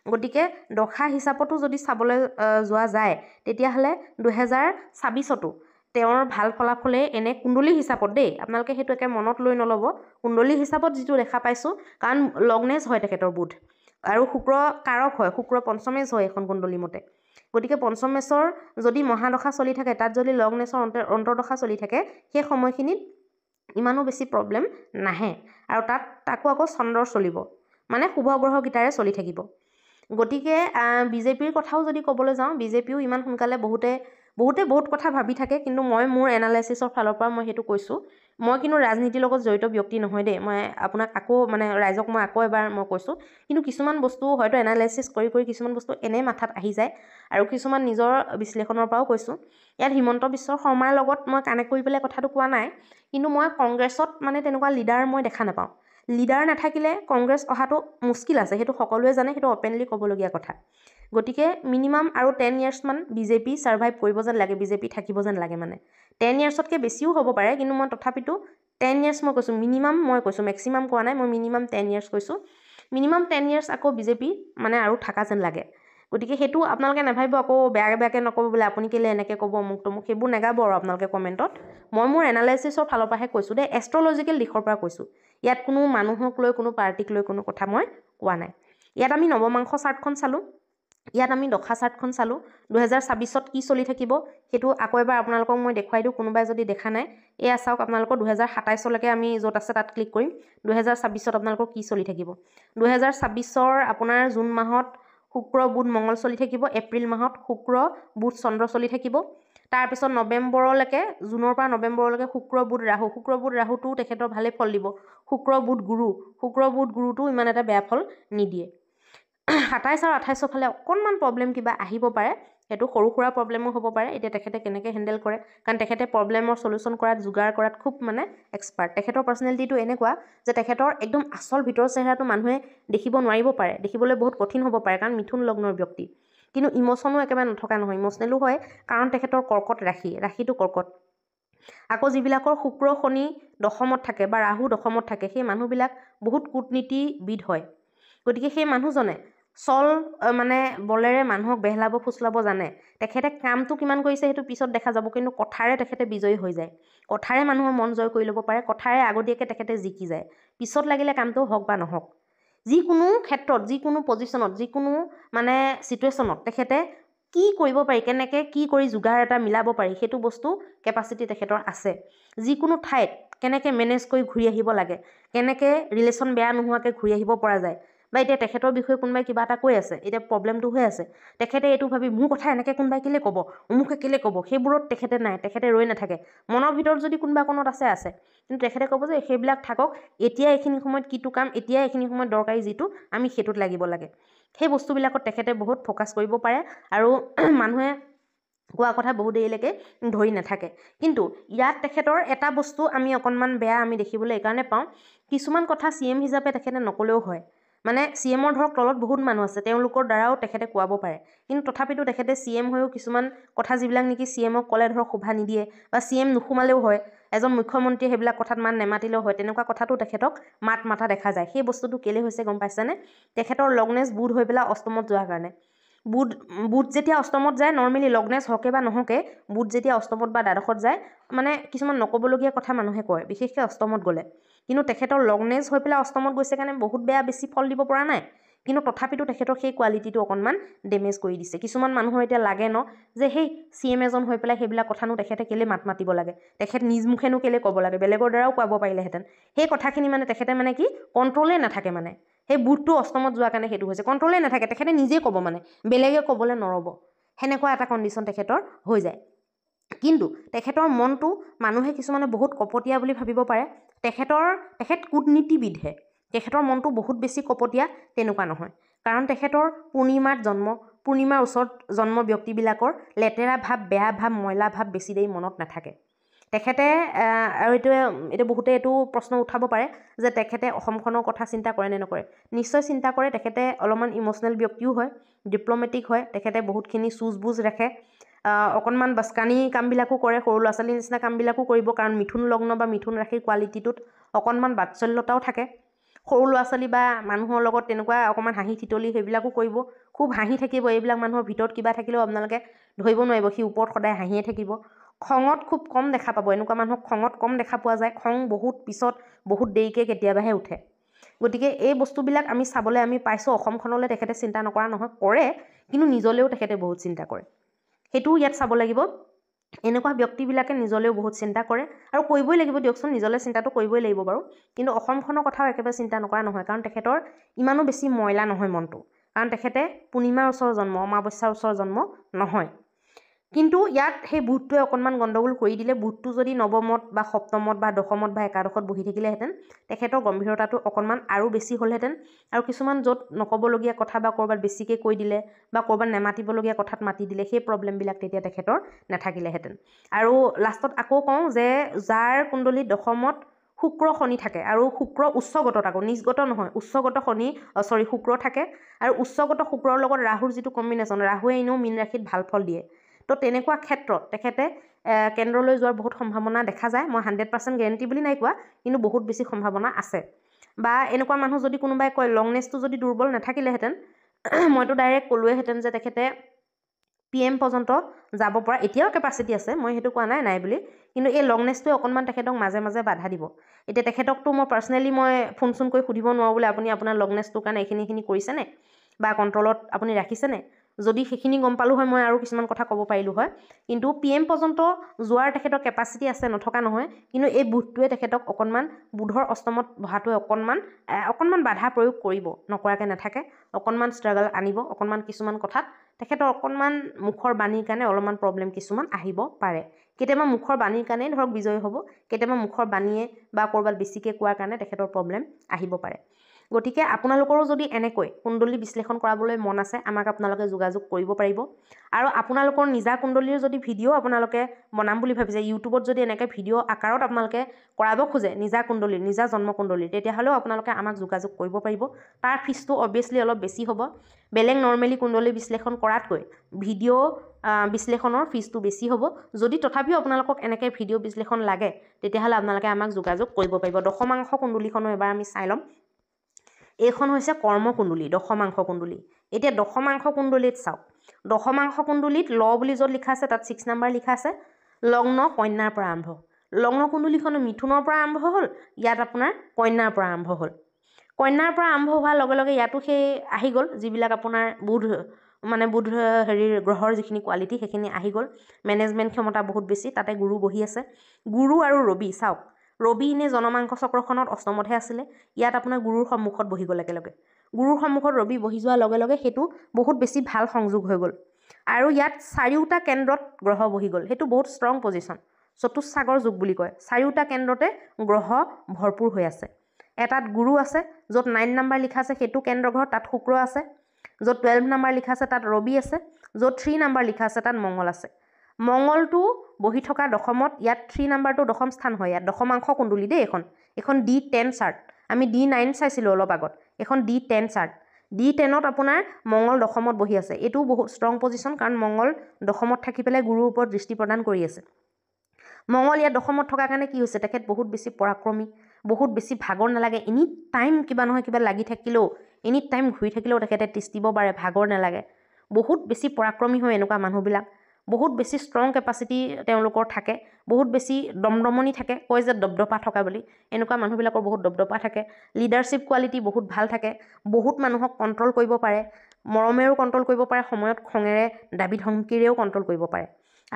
গতিকে দশা হিচাপতো যদি চাবলৈ যোৱা যায় তেতিয়া হলে 2026তো তেওঁৰ ভাল ফলাফলে এনে কুণ্ডলী হিচাপত দেই আপোনালোকে হেতু একে মনত লৈ নলব কুণ্ডলী হিচাপত যেটো দেখা পাইছো কাৰণ লগ্নেজ হয় তেখেতৰ বুধ আৰু শুক্ৰ কাৰক হয় শুক্ৰ পঞ্চমেজ হয় এখন কুণ্ডলী মতে গতিকে পঞ্চমেছৰ যদি মহাদশা চলি থাকে তাত যদি লগ্নেছৰ অন্তৰ্দশা চলি থাকে সেই সময়খিনিত ইমানো বেছি প্ৰবলেম নাহে আৰু তাকো আকৌ চন্দ্ৰৰ চলিব মানে শুভ গ্ৰহ গিটাৰে চলি থাকিব গতিকে বিজেপিৰ কথাও যদি ক'বলৈ যাওঁ বিজেপিও ইমান সোনকালে বহুত কথা ভাবি থাকে কিন্তু মই মোৰ এনালাইসিছৰ ফালৰ পৰা মই হেতু কৈছো মই কিন্তু ৰাজনীতিৰ লগত জড়িত ব্যক্তি নহয় দেই মই আপোনাক আকৌ মানে ৰাইজক মই আকৌ এবাৰ মই কৈছো কিন্তু কিছুমান বস্তু হয়তো এনালাইসিছ কৰি কিছুমান বস্তু এনে মাথাত আহি যায় আৰু কিছুমান নিজৰ বিশ্লেষণৰ পৰাও কৈছো ইয়াত হিমন্ত বিশ্ব শৰ্মাৰ লগত মই কানেক্ট কৰি পেলাই কথাটো কোৱা নাই কিন্তু মই কংগ্ৰেছত মানে তেনেকুৱা লিডাৰ মই দেখা নাপাওঁ লিডাৰ নাথাকিলে কংগ্ৰেছ অহাটো মুস্কিল আছে হেতু সকলোৱে জানে হেতু ওপেনলি ক'বলগীয়া কথা গতিকে মিনিমাম আৰু 10 ইয়াৰ্স মান বিজেপি সাৰ্ভাইভ কৰিব যেন লাগে বিজেপি থাকিব যেন লাগে মানে 10 ইয়াৰ্সতকে বেছিও হ'ব পাৰে কিন্তু মই তথাপিতো 10 ইয়াৰ্স মই কৈছো মিনিমাম মই কৈছো ম্যাক্সিমাম কোৱা নাই মই মিনিমাম 10 ইয়াৰ্স কৈছো মিনিমাম 10 ইয়াৰ্স আকৌ বিজেপি মানে আৰু থাকা যেন লাগে গতিকে হেতু আপোনালোকে নাভাবিব আকৌ বেয়াকে নকব বলে আপুনি কেলে এনেকে কব মোক হেবু নেগাব আৰু আপোনালোকে কমেন্টত মই মোৰ এনালাইসিছৰ ফালৰ পৰাহে কৈছো দে এষ্ট্ৰলজিক্যাল দিশৰ পৰা কৈছো ইয়াত কোনো মানুহক লৈ কোনো পাৰ্টিক লৈ কোনো কথা মই কোৱা নাই ইয়াত আমি নৱমাংশ চাৰ্টখন চালো ইয়াত আমি দশা চাৰ্টখন চালো 2026ত কি চলি থাকিব হেতু আকৌ এবাৰ আপোনালোকক মই দেখুৱাই দিও কোনোবাই যদি দেখা নাই এয়া চাওক আপোনালোকৰ 2027 লৈকে আমি যত আছে তাত ক্লিক কৰিম 2026ত আপোনালোকৰ কি চলি থাকিব 2026ৰ আপোনাৰ জুন মাহত শুক্ৰ বুধ মঙ্গল চলি থাকিব এপ্ৰিল মাহত শুক্ৰ বুধ চন্দ্ৰ চলি থাকিব তাৰ পিছত নৱেম্বৰলৈকে জুনৰ পৰা নৱেম্বৰলৈকে শুক্ৰ বুধ ৰাহুটো তেখেতৰ ভালে ফল দিব শুক্ৰ বুধ গুৰুটো ইমান এটা বেয়া ফল নিদিয়ে 27 আৰু 28 ফালে অকনমান প্ৰবলেম কিবা আহিব পাৰে হেতু সৰু খুৰা প্ৰবলেমো হ'ব পাৰে এতিয়া তেখেতে কেনেকে হ্যান্ডেল কৰে কাৰণ তেখেতে প্ৰবলেমৰ সলিউশন কৰাত জুগাৰ কৰাত খুব মানে এক্সপাৰ্ট তেখেতৰ পাৰ্সোনালিটিটো এনেকুৱা যে তেখেতৰ একদম আসল ভিতৰ চেহেৰাটো মানুহে দেখিব নোৱাৰিব পাৰে দেখিবলৈ বহুত কঠিন হ'ব পাৰে কাৰণ মিথুন লগ্নৰ ব্যক্তি কিন্তু ইমোশনো একেবাৰে নথকা নহয় ইমোশনেলো হয় কাৰণ তেখেতৰ কৰ্কট ৰাশিটো কৰ্কট আকৌ যিবিলাকৰ শুক্ৰ শনি দশমত থাকে বা ৰাহু দশমত থাকে সেই মানুহবিলাক বহুত কূটনীতিবিদ হয় গতিকে সেই মানুহজনে চল মানে বলেৰে মানুহক বেহলাব ফুসলাব জানে তেখেতে কামটো কিমান কৰিছে হেতু পিছত দেখা যাব কিন্তু কথাৰে তেখেতে বিজয়ী হৈ যায় কথাৰে মানুহৰ মন জয় কৰি ল'ব পাৰে কথাৰে আগতীয়াকে তেখেতে জিকি যায় পিছত লাগিলে কামটো হক বা নহক যিকোনো ক্ষেত্ৰত যিকোনো পজিশনত যিকোনো মানে সিচুৱেশনত তেখেতে কি কৰিব পাৰি কেনেকে কি কৰি জুগাৰ এটা মিলাব পাৰি হেতু বস্তু কেপাসিটি তেখেতৰ আছে যিকোনো ঠাইত কেনেকে মেনেজ কৰি ঘূৰি আহিব লাগে কেনেকে ৰিলেশন বেয়া নোহোৱাকে ঘূৰি আহিব পৰা যায় বা এতিয়া তেখেতৰ বিষয়ে কোনবাই কিবা এটা কৈ আছে এতিয়া প্ৰবলেমটো হৈ আছে তেখেতে এটো ভাবি মোৰ কথা এনেকে কোনবাই কেলে কব উমুকে কেলে কব সেইবোৰত তেখেতে নাই তেখেতে ৰৈ নাথাকে মনৰ ভিতৰত যদি কোনবা কোনত আছে কিন্তু তেখেতে কব যে সেইবিলাক থাকক এতিয়া এইখিনি সময়ত কিটো কাম এতিয়া এইখিনি সময়ত দৰকাৰী যেটো আমি হেতুত লাগিব লাগে সেই বস্তুবিলাকত তেখেতে বহুত ফোকাস কৰিব পাৰে আৰু মানুহে কোৱা কথা বহুত দেৰিলৈকে ধৰি নাথাকে কিন্তু ইয়াত তেখেতৰ এটা বস্তু আমি অকনমান বেয়া আমি দেখিবলৈ এই কাৰণে পাওঁ কিছুমান কথা সিএম হিচাপে তেখেতে নকলেও হয় মানে সিএমৰ ধৰক তলত বহুত মানুহ আছে তেওঁলোকৰ দ্বাৰাও তেখেতে কোৱাব পাৰে কিন্তু তথাপিতো তেখেতে সিএম হৈও কিছুমান কথা যিবিলাক নেকি সিএমক কলে ধৰক শোভা নিদিয়ে বা সিএম নুখুমালেও হয় এজন মুখ্যমন্ত্ৰী হেবিলাক কথাত মান নেমাতিলেও হয় তেনেকুৱা কথাটো তেখেতক মাতা দেখা যায় সেই বস্তুটো কেলে হৈছে গম পাইছানে তেখেতৰ লগ্নেজ বুধ হৈ পেলা অষ্টমত যোৱাৰ কাৰণে বুধ যেতিয়া অষ্টমত যায় নৰ্মেলি লগ্নেছ হকে বা নহকে বুধ যেতিয়া অষ্টমত বা দ্বাদশত যায় মানে কিছুমান নক'বলগীয়া কথা মানুহে কয় বিশেষকৈ অষ্টমত গ'লে কিন্তু তেখেতৰ লগ্নেছ হৈ পেলাই অষ্টমত গৈছে কাৰণে বহুত বেছি ফল দিব পৰা নাই কিন্তু তথাপিতো তেখেতৰ সেই কোৱালিটিটো অকণমান ডেমেজ কৰি দিছে কিছুমান মানুহৰ এতিয়া লাগে ন যে সেই CM এজন হৈ পেলাই সেইবিলাক কথানো তেখেতে কেলে মাতিব লাগে তেখেত নিজ মুখেনো কেলে ক'ব লাগে বেলেগৰ দ্বাৰাও কোৱাব পাৰিলেহেঁতেন সেই কথাখিনি মানে তেখেতে মানে কি কণ্ট্ৰলে নাথাকে মানে সেই বুধটো অষ্টমত যোৱাৰ কাৰণে সেইটো হৈছে কণ্ট্ৰলে নাথাকে তেখেতে নিজে ক'ব মানে বেলেগে ক'বলৈ নৰব সেনেকুৱা এটা কণ্ডিশ্যন তেখেতৰ হৈ যায় কিন্তু তেখেতৰ মনটো মানুহে কিছুমানে বহুত কপটীয়া বুলি ভাবিব পাৰে তেখেত কূটনীতিবিদহে তেখেতৰ মনটো বহুত বেছি কপটীয়া তেনেকুৱা নহয় কাৰণ তেখেতৰ পূৰ্ণিমাৰ ওচৰত জন্ম ব্যক্তিবিলাকৰ লেতেৰা ভাৱ বেয়া ভাৱ ময়লা ভাৱ বেছি দেৰি মনত নাথাকে তেখেতে আৰু এইটো বহুতে এইটো প্ৰশ্ন উঠাব পাৰে যে তেখেতে অসমখনৰ কথা চিন্তা কৰে নে নকৰে নিশ্চয় চিন্তা কৰে তেখেতে অলপমান ইম'চনেল ব্যক্তিও হয় ডিপ্ল'মেটিক হয় তেখেতে বহুতখিনি চুজ-বুজ ৰাখে অকণমান বাস্কানি কামবিলাকো কৰে সৰু ল'ৰা ছোৱালীৰ নিচিনা কামবিলাকো কৰিব কাৰণ মিথুন লগ্ন বা মিথুন ৰাশিৰ কোৱালিটিটোত অকণমান বাৎসল্যতাও থাকে সৰু ল'ৰা ছোৱালী বা মানুহৰ লগত তেনেকুৱা অকণমান হাঁহি থিতলি সেইবিলাকো কৰিব খুব হাঁহি থাকিব এইবিলাক মানুহৰ ভিতৰত কিবা থাকিলেও আপোনালোকে ধৰিব নোৱাৰিব সি ওপৰত সদায় হাঁহিয়ে থাকিব খঙত খুব কম দেখা পাব এনেকুৱা মানুহক খঙত কম দেখা পোৱা যায় খং বহুত পিছত বহুত দেৰিকৈ কেতিয়াবাহে উঠে গতিকে এই বস্তুবিলাক আমি চাবলৈ আমি পাইছোঁ অসমখনলৈ তেখেতে চিন্তা নকৰা নহয় কৰে কিন্তু নিজলৈও তেখেতে বহুত চিন্তা কৰে সেইটোও ইয়াত চাব লাগিব এনেকুৱা ব্যক্তিবিলাকে নিজলৈও বহুত চিন্তা কৰে আৰু কৰিবই লাগিব দিয়কচোন নিজলৈ চিন্তাটো কৰিবই লাগিব বাৰু কিন্তু অসমখনৰ কথাও একেবাৰে চিন্তা নকৰা নহয় কাৰণ তেখেতৰ ইমানো বেছি ময়লা নহয় মনটো কাৰণ তেখেতে পূৰ্ণিমাৰ ওচৰৰ জন্ম অমাৱস্যাৰ ওচৰৰ জন্ম নহয় কিন্তু ইয়াত সেই বুধটোৱে অকণমান গণ্ডগোল কৰি দিলে বুধটো যদি নৱমত বা সপ্তমত বা দশমত বা একাদশত বহি থাকিলেহেঁতেন তেখেতৰ গম্ভীৰতাটো অকণমান আৰু বেছি হ'লহেঁতেন আৰু কিছুমান য'ত নক'বলগীয়া কথা বা ক'ৰবাত বেছিকৈ কৈ দিলে বা ক'ৰবাত নেমাতিবলগীয়া কথাত মাতি দিলে সেই প্ৰব্লেমবিলাক তেতিয়া তেখেতৰ নাথাকিলেহেঁতেন আৰু লাষ্টত আকৌ কওঁ যে যাৰ কুণ্ডলীত দশমত শুক্ৰ শনি থাকে আৰু শুক্ৰ উচ্চগতত আকৌ নিজগত নহয় উচ্চগত শুক্ৰ থাকে আৰু উচ্চগত শুক্ৰৰ লগত ৰাহুৰ যিটো কম্বিনেশ্যন ৰাহুৱে এনেও মীন ৰাশিত ভাল ফল দিয়ে তো তেনেকুৱা ক্ষেত্ৰত তেখেতে কেন্দ্ৰলৈ যোৱাৰ বহুত সম্ভাৱনা দেখা যায় মই 100% গেৰেণ্টি বুলি নাই কোৱা কিন্তু বহুত বেছি সম্ভাৱনা আছে বা এনেকুৱা মানুহ যদি কোনোবাই কয় লংনেছটো যদি দুৰ্বল নাথাকিলেহেঁতেন মইতো ডাইৰেক্ট ক'লোৱেহেঁতেন যে তেখেতে PM পৰ্যন্ত যাব পৰা এতিয়াও কেপাচিটি আছে মই সেইটো কোৱা নাই বুলি কিন্তু এই লংনেছটোৱে অকণমান তেখেতক মাজে মাজে বাধা দিব এতিয়া তেখেতকতো মই পাৰ্চনেলি মই ফোন কৰি সুধিব নোৱাৰোঁ বোলে আপুনি আপোনাৰ লংনেছটোৰ কাৰণে এইখিনি কৰিছেনে বা কণ্ট্ৰলত আপুনি ৰাখিছেনে যদি সেইখিনি গম পালোঁ হয় মই আৰু কিছুমান কথা ক'ব পাৰিলোঁ হয় কিন্তু PM পৰ্যন্ত যোৱাৰ তেখেতৰ কেপাচিটি আছে নথকা নহয় কিন্তু এই বুধটোৱে তেখেতক অকণমান বুধৰ অষ্টমত বহাটোৱে অকণমান বাধা প্ৰয়োগ কৰিব নকৰাকৈ নাথাকে অকণমান ষ্ট্ৰাগল আনিব অকণমান কিছুমান কথাত তেখেতৰ অকণমান মুখৰ বাণীৰ কাৰণে অলপমান প্ৰব্লেম কিছুমান আহিব পাৰে কেতিয়াবা মুখৰ বাণীৰ কাৰণেই ধৰক বিজয়ী হ'ব কেতিয়াবা মুখৰ বাণীয়ে বা ক'ৰবাত বেছিকৈ কোৱাৰ কাৰণে তেখেতৰ প্ৰব্লেম আহিব পাৰে গতিকে আপোনালোকৰো যদি এনেকৈ কুণ্ডলী বিশ্লেষণ কৰাবলৈ মন আছে আমাক আপোনালোকে যোগাযোগ কৰিব পাৰিব আৰু আপোনালোকৰ নিজা কুণ্ডলীৰ যদি ভিডিঅ' আপোনালোকে বনাম বুলি ভাবিছে ইউটিউবত যদি এনেকৈ ভিডিঅ' আকাৰত আপোনালোকে কৰাব খোজে নিজা কুণ্ডলীৰ নিজা জন্ম কুণ্ডলীৰ তেতিয়াহ'লেও আপোনালোকে আমাক যোগাযোগ কৰিব পাৰিব তাৰ ফিজটো অবভিয়াছলি অলপ বেছি হ'ব বেলেগ নৰ্মেলি কুণ্ডলী বিশ্লেষণ কৰাতকৈ ভিডিঅ' বিশ্লেষণৰ ফিজটো বেছি হ'ব যদি তথাপিও আপোনালোকক এনেকৈ ভিডিঅ' বিশ্লেষণ লাগে তেতিয়াহ'লে আপোনালোকে আমাক যোগাযোগ কৰিব পাৰিব দশমাংশ কুণ্ডলীখনো এবাৰ আমি চাই ল'ম এইখন হৈছে কৰ্মকুণ্ডলী দশমাংশ কুণ্ডলী এতিয়া দশমাংশ কুণ্ডলীত চাওক দশমাংশ কুণ্ডলীত ল বুলি য'ত লিখা আছে তাত 6 নম্বৰ লিখা আছে লগ্ন কন্যাৰ পৰা আৰম্ভ লগ্ন কুণ্ডলীখন মিথুনৰ পৰা আৰম্ভ হ'ল ইয়াত আপোনাৰ কন্যাৰ পৰা আৰম্ভ হ'ল কন্যাৰ পৰা আৰম্ভ হোৱাৰ লগে লগে ইয়াতো সেই আহি গ'ল যিবিলাক আপোনাৰ বুধ গ্ৰহৰ যিখিনি কোৱালিটি সেইখিনি আহি গ'ল মেনেজমেণ্ট ক্ষমতা বহুত বেছি তাতে গুৰু বহি আছে গুৰু আৰু ৰবি চাওক ৰবি ইনে জনমাংস চক্ৰখনত অষ্টমতহে আছিলে ইয়াত আপোনাৰ গুৰুৰ সন্মুখত বহি গ'ল একেলগে গুৰুৰ সন্মুখত ৰবি বহি যোৱাৰ লগে লগে সেইটো বহুত বেছি ভাল সংযোগ হৈ গ'ল আৰু ইয়াত চাৰিওটা কেন্দ্ৰত গ্ৰহ বহি গ'ল সেইটো বহুত ষ্ট্ৰং পজিশ্যন চতুস্সাগৰ যুগ বুলি কয় চাৰিওটা কেন্দ্ৰতে গ্ৰহ ভৰপূৰ হৈ আছে এটাত গুৰু আছে য'ত 9 নম্বৰ লিখা আছে সেইটো কেন্দ্ৰ গ্ৰহ তাত শুক্ৰ আছে য'ত 12 নম্বৰ লিখা আছে তাত ৰবি আছে য'ত 3 নম্বৰ লিখা আছে তাত মঙ্গল আছে মঙ্গলটো বহি থকা দশমত ইয়াত 3 নম্বৰটো দশম স্থান হয় ইয়াত দশমাংশ কুণ্ডলী দেই এখন D10 চাৰ্ট আমি D9 চাইছিলোঁ অলপ আগত এখন D10 চাৰ্ট D10ত আপোনাৰ মঙ্গল দশমত বহি আছে এইটোও বহুত ষ্ট্ৰং পজিশ্যন কাৰণ মঙ্গল দশমত থাকি পেলাই গুৰুৰ ওপৰত দৃষ্টি প্ৰদান কৰি আছে মঙ্গল ইয়াত দশমত থকাৰ কাৰণে কি হৈছে তেখেত বহুত বেছি পৰাক্ৰমী বহুত বেছি ভাগৰ নালাগে এনি টাইম কিবা নহয় কিবা লাগি থাকিলেও এনি টাইম ঘূৰি থাকিলেও তেখেতে তিষ্টিব পাৰে ভাগৰ নালাগে বহুত বেছি পৰাক্ৰমী হয় এনেকুৱা মানুহবিলাক বহুত বেছি ষ্ট্ৰং কেপাচিটি তেওঁলোকৰ থাকে বহুত বেছি দমদমনি থাকে কয় যে দবদপা থকা বুলি এনেকুৱা মানুহবিলাকৰ বহুত দবদপা থাকে লিডাৰশ্বিপ কোৱালিটি বহুত ভাল থাকে বহুত মানুহক কণ্ট্ৰল কৰিব পাৰে মৰমেৰেও কণ্ট্ৰল কৰিব পাৰে সময়ত খঙেৰে দাবী ধমকিৰেও কণ্ট্ৰল কৰিব পাৰে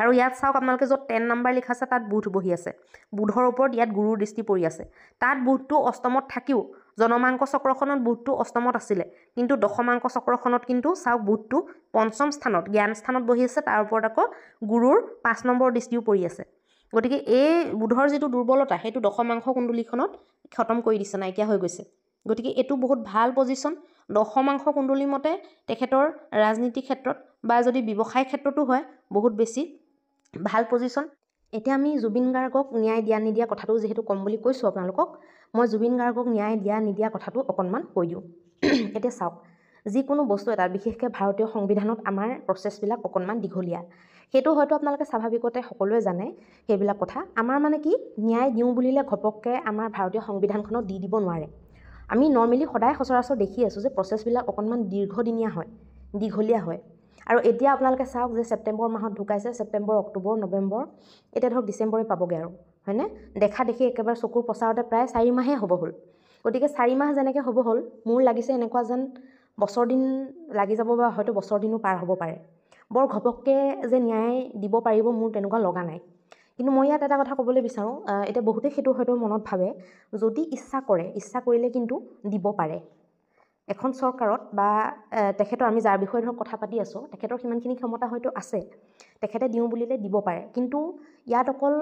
আৰু ইয়াত চাওক আপোনালোকে য'ত 10 নম্বৰ লিখা আছে তাত বুধ বহি আছে বুধৰ ওপৰত ইয়াত গুৰুৰ দৃষ্টি পৰি আছে তাত বুধটো অষ্টমত থাকিও জনমাংক চক্ৰখনত বুধটো অষ্টমত আছিলে কিন্তু দশমাংক চক্ৰখনত কিন্তু চাওক বুধটো পঞ্চম স্থানত জ্ঞান স্থানত বহি আছে তাৰ ওপৰত আকৌ গুৰুৰ 5 নম্বৰ দৃষ্টিও পৰি আছে গতিকে এই বুধৰ যিটো দুৰ্বলতা সেইটো দশমাংশ কুণ্ডলীখনত খতম কৰি দিছে নাইকিয়া হৈ গৈছে গতিকে এইটো বহুত ভাল পজিশ্যন দশমাংশ কুণ্ডলী মতে তেখেতৰ ৰাজনীতি ক্ষেত্ৰত বা যদি ব্যৱসায় ক্ষেত্ৰতো হয় বহুত বেছি ভাল পজিশ্যন এতিয়া আমি জুবিন গাৰ্গক ন্যায় দিয়া নিদিয়া কথাটো যেহেতু কম বুলি কৈছোঁ আপোনালোকক মই জুবিন গাৰ্গক ন্যায় দিয়া নিদিয়া কথাটো অকণমান কৈ দিওঁ এতিয়া চাওক যিকোনো বস্তু এটা বিশেষকৈ ভাৰতীয় সংবিধানত আমাৰ প্ৰচেছবিলাক অকণমান দীঘলীয়া সেইটো হয়তো আপোনালোকে স্বাভাৱিকতে সকলোৱে জানে সেইবিলাক কথা আমাৰ মানে কি ন্যায় দিওঁ বুলিলে ঘপককৈ আমাৰ ভাৰতীয় সংবিধানখনত দি দিব নোৱাৰে আমি নৰ্মেলি সদায় সচৰাচৰ দেখি আছোঁ যে প্ৰচেছবিলাক অকণমান দীৰ্ঘদিনীয়া হয় দীঘলীয়া হয় আৰু এতিয়া আপোনালোকে চাওক যে ছেপ্টেম্বৰ মাহত ঢুকাইছে ছেপ্টেম্বৰ অক্টোবৰ নৱেম্বৰ এতিয়া ধৰক ডিচেম্বৰে পাবগৈ আৰু হয়নে দেখা দেখি একেবাৰে চকুৰ প্ৰচাৰতে প্ৰায় 4 মাহেই হ'ব হ'ল গতিকে 4 মাহ যেনেকৈ হ'ব হ'ল মোৰ লাগিছে এনেকুৱা যেন বছৰ দিন লাগি যাব বা হয়তো বছৰ দিনো পাৰ হ'ব পাৰে বৰ ঘপককৈ যে ন্যায় দিব পাৰিব মোৰ তেনেকুৱা লগা নাই কিন্তু মই ইয়াত এটা কথা ক'বলৈ বিচাৰোঁ এতিয়া বহুতে সেইটো হয়তো মনত ভাবে যদি ইচ্ছা কৰিলে কিন্তু দিব পাৰে এখন চৰকাৰত বা তেখেতৰ আমি যাৰ বিষয়ে ধৰক কথা পাতি আছোঁ তেখেতৰ সিমানখিনি ক্ষমতা হয়তো আছে তেখেতে দিওঁ বুলিলে দিব পাৰে কিন্তু ইয়াত অকল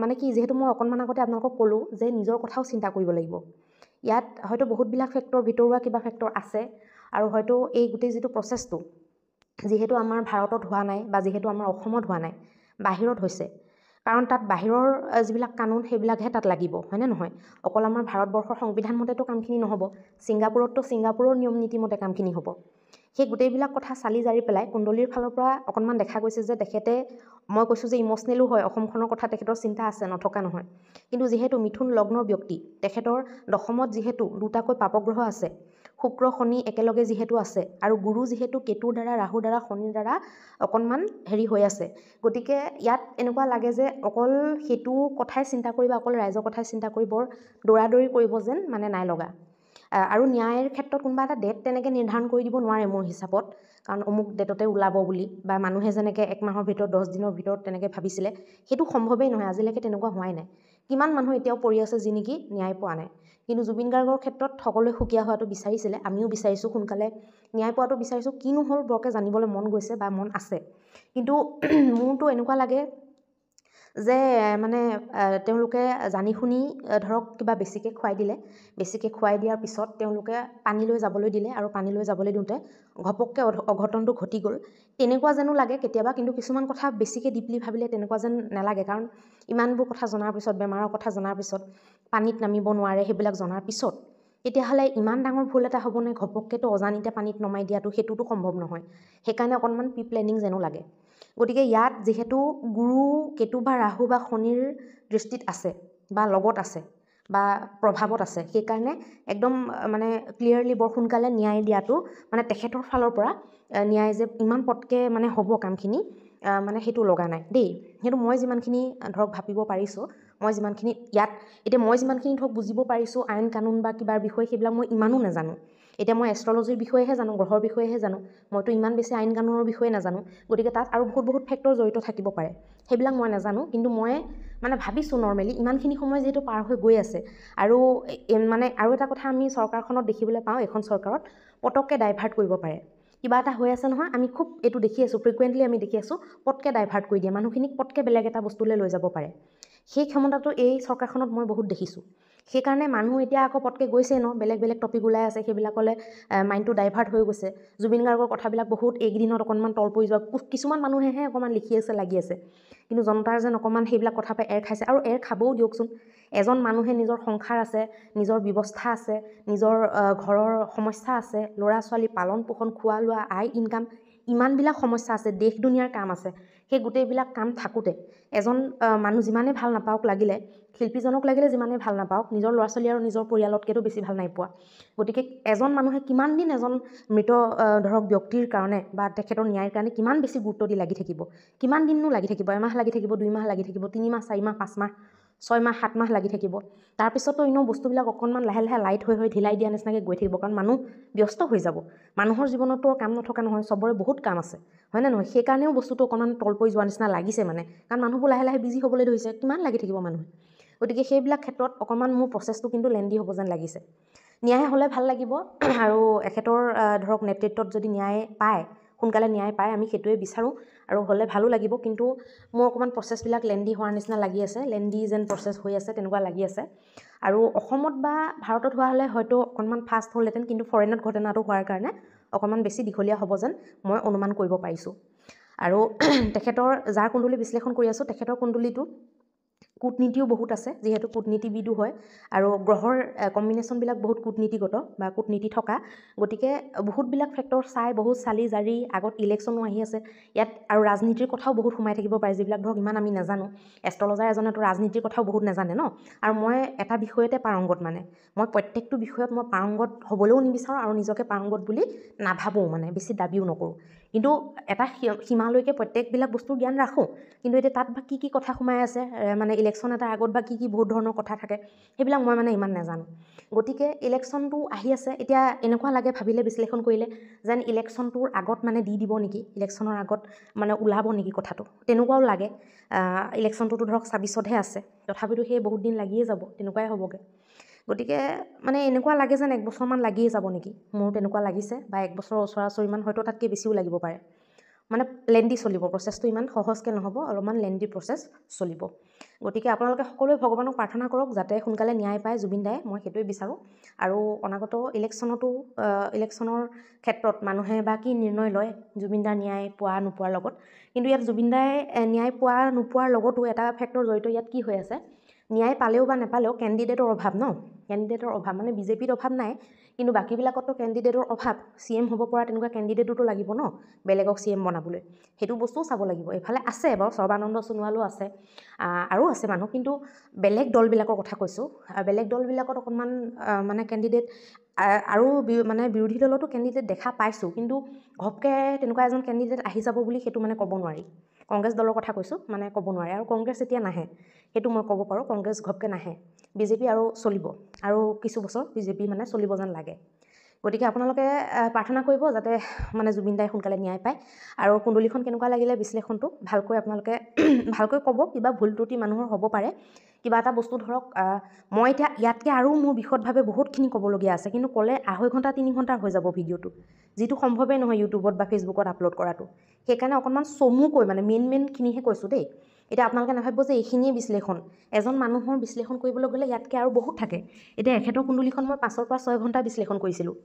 মানে কি যিহেতু মই অকণমান আগতে আপোনালোকক ক'লোঁ যে নিজৰ কথাও চিন্তা কৰিব লাগিব ইয়াত হয়তো বহুতবিলাক ফেক্টৰ ভিতৰুৱা কিবা ফেক্টৰ আছে আৰু হয়তো এই গোটেই যিটো প্ৰচেছটো যিহেতু আমাৰ ভাৰতত হোৱা নাই বা যিহেতু আমাৰ অসমত হোৱা নাই বাহিৰত হৈছে কাৰণ তাত বাহিৰৰ যিবিলাক কানুন সেইবিলাকহে তাত লাগিব হয়নে নহয় অকল আমাৰ ভাৰতবৰ্ষৰ সংবিধান মতেতো কামখিনি নহ'ব ছিংগাপুৰততো ছিংগাপুৰৰ নিয়ম নীতিমতে কামখিনি হ'ব সেই গোটেইবিলাক কথা চালি জাৰি পেলাই কুণ্ডলীৰ ফালৰ পৰা অকণমান দেখা গৈছে যে তেখেতে মই কৈছোঁ যে ইম'চনেলো হয় অসমখনৰ কথা তেখেতৰ চিন্তা আছে নথকা নহয় কিন্তু যিহেতু মিথুন লগ্নৰ ব্যক্তি তেখেতৰ দশমত যিহেতু দুটাকৈ পাপগ্ৰহ আছে শুক্ৰ শনি একেলগে যিহেতু আছে আৰু গুৰু যিহেতু কেতুৰ দ্বাৰা ৰাহুৰ দ্বাৰা শনিৰ দ্বাৰা অকণমান হেৰি হৈ আছে গতিকে ইয়াত এনেকুৱা লাগে যে অকল সেইটো কথাই চিন্তা কৰি বা অকল ৰাইজৰ কথাই চিন্তা কৰি বৰ দৌৰাদৌৰি কৰিব যেন মানে নাই লগা আৰু ন্যায়ৰ ক্ষেত্ৰত কোনোবা এটা ডেট তেনেকৈ নিৰ্ধাৰণ কৰি দিব নোৱাৰে মোৰ হিচাপত কাৰণ অমুক ডেটতে ওলাব বুলি বা মানুহে যেনেকৈ 1 মাহৰ ভিতৰত 10 দিনৰ ভিতৰত তেনেকৈ ভাবিছিলে সেইটো সম্ভৱেই নহয় আজিলৈকে তেনেকুৱা হোৱাই নাই কিমান মানুহ এতিয়াও পৰি আছে যি নেকি ন্যায় পোৱা নাই কিন্তু জুবিন গাৰ্গৰ ক্ষেত্ৰত সকলোৱে সুকীয়া হোৱাটো বিচাৰিছিলে আমিও বিচাৰিছোঁ সোনকালে ন্যায় পোৱাটো বিচাৰিছোঁ কিনো হ'ল বৰকৈ জানিবলৈ মন গৈছে বা মন আছে কিন্তু মোৰতো এনেকুৱা লাগে যে মানে তেওঁলোকে জানি শুনি ধৰক কিবা বেছিকৈ খুৱাই দিয়াৰ পিছত তেওঁলোকে পানীলৈ যাবলৈ দিলে আৰু পানীলৈ যাবলৈ দিওঁতে ঘপককৈ অঘটনটো ঘটি গ'ল তেনেকুৱা যেনো লাগে কেতিয়াবা কিন্তু কিছুমান কথা বেছিকৈ ডিপলি ভাবিলে তেনেকুৱা যেন নালাগে কাৰণ ইমানবোৰ কথা জনাৰ পিছত বেমাৰৰ কথা জনাৰ পিছত পানীত নামিব নোৱাৰে সেইবিলাক জনাৰ পিছত তেতিয়াহ'লে ইমান ডাঙৰ ভুল এটা হ'বনে ঘপককৈতো অজানিতে পানীত নমাই দিয়াটো সেইটোতো সম্ভৱ নহয় সেইকাৰণে অকণমান প্ৰি প্লেনিং যেনো লাগে গতিকে ইয়াত যিহেতু গুৰু কেতু বা ৰাহু বা শনিৰ দৃষ্টিত আছে বা লগত আছে বা প্ৰভাৱত আছে সেইকাৰণে একদম মানে ক্লিয়াৰলি বৰ সোনকালে ন্যায় দিয়াটো মানে তেখেতৰ ফালৰ পৰা ন্যায় যে ইমান পটকৈ মানে হ'ব কামখিনি মানে সেইটো লগা নাই দেই সেইটো মই যিমানখিনি ধৰক ভাবিব পাৰিছোঁ মই যিমানখিনি ইয়াত এতিয়া মই যিমানখিনি ধৰক বুজিব পাৰিছোঁ আইন কানুন বা কিবাৰ বিষয়ে সেইবিলাক মই ইমানো নাজানো এতিয়া মই এষ্ট্ৰলজিৰ বিষয়েহে জানো গ্ৰহৰ বিষয়েহে জানো মইতো ইমান বেছি আইন কানুনৰ বিষয়ে নাজানো গতিকে তাত আৰু বহুত ফেক্টৰ জড়িত থাকিব পাৰে সেইবিলাক মই নাজানো কিন্তু মই মানে ভাবিছোঁ নৰ্মেলি ইমানখিনি সময় যিহেতু পাৰ হৈ গৈ আছে আৰু মানে আৰু এটা কথা আমি চৰকাৰখনত দেখিবলৈ পাওঁ এখন চৰকাৰত পটককৈ ডাইভাৰ্ট কৰিব পাৰে কিবা এটা হৈ আছে নহয় আমি খুব এইটো দেখি আছোঁ ফ্ৰিকুৱেণ্টলি আমি দেখি আছোঁ পটকৈ ডাইভাৰ্ট কৰি দিয়ে মানুহখিনিক পটকৈ বেলেগ এটা বস্তুলৈ লৈ যাব পাৰে সেই ক্ষমতাটো এই চৰকাৰখনত মই বহুত দেখিছোঁ সেইকাৰণে মানুহ এতিয়া আকৌ পটকৈ গৈছে ন বেলেগ টপিক ওলাই আছে সেইবিলাকলৈ মাইণ্ডটো ডাইভাৰ্ট হৈ গৈছে জুবিন গাৰ্গৰ কথাবিলাক বহুত এইকেইদিনত অকণমান তল পৰি যোৱা কিছুমান মানুহেহে অকণমান লিখি আছে লাগি আছে কিন্তু জনতাৰ যেন অকণমান সেইবিলাক কথা পাই এৰ খাইছে আৰু এৰ খাবও দিয়কচোন এজন মানুহে নিজৰ সংসাৰ আছে নিজৰ ব্যৱস্থা আছে নিজৰ ঘৰৰ সমস্যা আছে ল'ৰা ছোৱালী পালন পোষণ খোৱা লোৱা আয় ইনকাম ইমানবিলাক সমস্যা আছে দেশ দুনিয়াৰ কাম আছে সেই গোটেইবিলাক কাম থাকোঁতে এজন মানুহ যিমানেই ভাল নাপাওক লাগিলে, শিল্পীজনক লাগিলে যিমানেই ভাল নাপাওক, নিজৰ ল'ৰা ছোৱালী আৰু নিজৰ পৰিয়ালতকৈতো বেছি ভাল নাই পোৱা। গতিকে এজন মানুহে কিমান দিন এজন মৃত ধৰক ব্যক্তিৰ কাৰণে বা তেখেতৰ ন্যায়ৰ কাৰণে কিমান বেছি গুৰুত্ব দি লাগি থাকিব, কিমান দিননো লাগি থাকিব, এমাহ লাগি থাকিব, 2 মাহ লাগি থাকিব, 3 মাহ 4 মাহ 5 মাহ 6 মাহ 7 মাহ লাগি থাকিব। তাৰপিছতো এনেও বস্তুবিলাক অকণমান লাহে লাহে লাইট হৈ ঢিলাই দিয়া নিচিনাকৈ গৈ থাকিব, কাৰণ মানুহ ব্যস্ত হৈ যাব। মানুহৰ জীৱনতো কাম নথকা নহয়, চবৰে বহুত কাম আছে, হয়নে নহয়? সেইকাৰণেও বস্তুটো অকণমান তল পৰি যোৱা নিচিনা লাগিছে মানে, কাৰণ মানুহবোৰ লাহে লাহে বিজি হ'বলৈ ধৰিছে, কিমান লাগি থাকিব মানুহে। গতিকে সেইবিলাক ক্ষেত্ৰত অকণমান মোৰ প্ৰচেছটো কিন্তু লেণ্ডি হ'ব যেন লাগিছে। ন্যায় হ'লে ভাল লাগিব, আৰু এখেতৰ ধৰক নেতৃত্বত যদি ন্যায় পায়, সোনকালে ন্যায় পায়, আমি সেইটোৱে বিচাৰোঁ, আৰু হ'লে ভালো লাগিব। কিন্তু মোৰ অকণমান প্ৰচেছবিলাক লেণ্ডি হোৱাৰ নিচিনা লাগি আছে, লেণ্ডি যেন প্ৰচেছ হৈ আছে তেনেকুৱা লাগি আছে। আৰু অসমত বা ভাৰতত হোৱা হ'লে হয়তো অকণমান ফাষ্ট হ'লহেঁতেন, কিন্তু ফৰেইনত ঘটনাটো হোৱাৰ কাৰণে অকণমান বেছি দীঘলীয়া হ'ব যেন মই অনুমান কৰিব পাৰিছোঁ। আৰু তেখেতৰ যাৰ কুণ্ডলী বিশ্লেষণ কৰি আছোঁ, তেখেতৰ কুণ্ডলীটো কূটনীতিও বহুত আছে, যিহেতু কূটনীতিবিদো হয়, আৰু গ্ৰহৰ কম্বিনেশ্যনবিলাক বহুত কূটনীতিগত বা কূটনীতি থকা। গতিকে বহুতবিলাক ফেক্টৰ চাই, বহুত চালি জাৰি, আগত ইলেকশ্যনো আহি আছে ইয়াত, আৰু ৰাজনীতিৰ কথাও বহুত সোমাই থাকিব পাৰে, যিবিলাক ধৰক ইমান আমি নাজানো। এষ্ট্ৰলজাৰ এজনেতো ৰাজনীতিৰ কথাও বহুত নাজানে ন। আৰু মই এটা বিষয়তে পাৰংগত, মানে মই প্ৰত্যেকটো বিষয়ত মই পাৰংগত হ'বলৈও নিবিচাৰোঁ, আৰু নিজকে পাৰংগত বুলি নাভাবোঁ, মানে বেছি দাবীও নকৰোঁ। কিন্তু এটা সীমালৈকে প্ৰত্যেকবিলাক বস্তুৰ জ্ঞান ৰাখোঁ। কিন্তু এতিয়া তাত বা কি কি কথা সোমাই আছে, মানে ইলেকশ্যন এটাৰ আগত বা কি বহুত ধৰণৰ কথা থাকে, সেইবিলাক মই মানে ইমান নাজানো। গতিকে ইলেকশ্যনটো আহি আছে, এতিয়া এনেকুৱা লাগে ভাবিলে, বিশ্লেষণ কৰিলে, যেন ইলেকশ্যনটোৰ আগত মানে দি দিব নেকি, ইলেকশ্যনৰ আগত মানে ওলাব নেকি কথাটো, তেনেকুৱাও লাগে। ইলেকশ্যনটোতো ধৰক 26তহে আছে, তথাপিতো সেই বহুত দিন লাগিয়ে যাব, তেনেকুৱাই হ'বগৈ। গতিকে মানে এনেকুৱা লাগে যেন 1 বছৰমান লাগিয়ে যাব নেকি, মোৰ তেনেকুৱা লাগিছে, বা 1 বছৰৰ ওচৰা-ওচৰিমান, হয়তো তাতকৈ বেছিও লাগিব পাৰে। মানে লেণ্ডি চলিব প্ৰচেছটো, ইমান সহজকৈ নহ'ব, অলপমান লেণ্ডি প্ৰচেছ চলিব। গতিকে আপোনালোকে সকলোৱে ভগৱানক প্ৰাৰ্থনা কৰক যাতে সোনকালে ন্যায় পায় জুবিন দায়ে, মই সেইটোৱে বিচাৰোঁ। আৰু অনাগত ইলেকশ্যনতো, ইলেকশ্যনৰ ক্ষেত্ৰত মানুহে বা কি নিৰ্ণয় লয় জুবিন দাৰ ন্যায় পোৱা নোপোৱাৰ লগত। কিন্তু ইয়াত জুবিন দায়ে ন্যায় পোৱা নোপোৱাৰ লগতো এটা ফেক্টৰ জড়িত। ইয়াত কি হৈ আছে, ন্যায় পালেও বা নাপালেও কেণ্ডিডেটৰ অভাৱ ন, কেণ্ডিডেটৰ অভাৱ, মানে বিজেপিত অভাৱ নাই, কিন্তু বাকীবিলাকতো কেণ্ডিডেটৰ অভাৱ। CM হ'ব পৰা তেনেকুৱা কেণ্ডিডেটতো লাগিব ন, বেলেগক CM বনাবলৈ, সেইটো বস্তুও চাব লাগিব। এইফালে আছে বাৰু, সৰ্বানন্দ সোণোৱালো আছে, আৰু আছে মানুহ, কিন্তু বেলেগ দলবিলাকৰ কথা কৈছোঁ। বেলেগ দলবিলাকত অকণমান মানে কেণ্ডিডেট, আৰু মানে বিৰোধী দলতো কেণ্ডিডেট দেখা পাইছোঁ, কিন্তু ঘপকৈ তেনেকুৱা এজন কেণ্ডিডেট আহি যাব বুলি সেইটো মানে ক'ব নোৱাৰি। কংগ্ৰেছ দলৰ কথা কৈছোঁ, মানে ক'ব নোৱাৰে, আৰু কংগ্ৰেছ এতিয়া নাহে, সেইটো মই ক'ব পাৰোঁ, কংগ্ৰেছ ঘপকৈ নাহে। বিজেপি আৰু চলিব, আৰু কিছু বছৰ বিজেপি মানে চলিব যেন লাগে। গতিকে আপোনালোকে প্ৰাৰ্থনা কৰিব যাতে মানে জুবিন দাই সোনকালে ন্যায় পায়। আৰু কুণ্ডলীখন কেনেকুৱা লাগিলে বিশ্লেষণটো ভালকৈ আপোনালোকে ভালকৈ ক'ব, কিবা ভুল ত্ৰুটি মানুহৰ হ'ব পাৰে। কিবা এটা বস্তু ধৰক, মই এতিয়া ইয়াতকৈ আৰু মোৰ বিশদভাৱে বহুতখিনি ক'বলগীয়া আছে, কিন্তু ক'লে 2.5 ঘণ্টা 3 ঘণ্টাৰ হৈ যাব ভিডিঅ'টো, যিটো সম্ভৱেই নহয় ইউটিউবত বা ফেচবুকত আপলোড কৰাটো। সেইকাৰণে অকণমান চমুকৈ, মানে মেইনখিনিহে কৈছোঁ দেই। এতিয়া আপোনালোকে নাভাবিব যে এইখিনিয়ে বিশ্লেষণ, এজন মানুহৰ বিশ্লেষণ কৰিবলৈ গ'লে ইয়াতকৈ আৰু বহুত থাকে। এতিয়া এখেতৰ কুণ্ডলীখন মই 5 পৰা 6 ঘণ্টা বিশ্লেষণ কৰিছিলোঁ,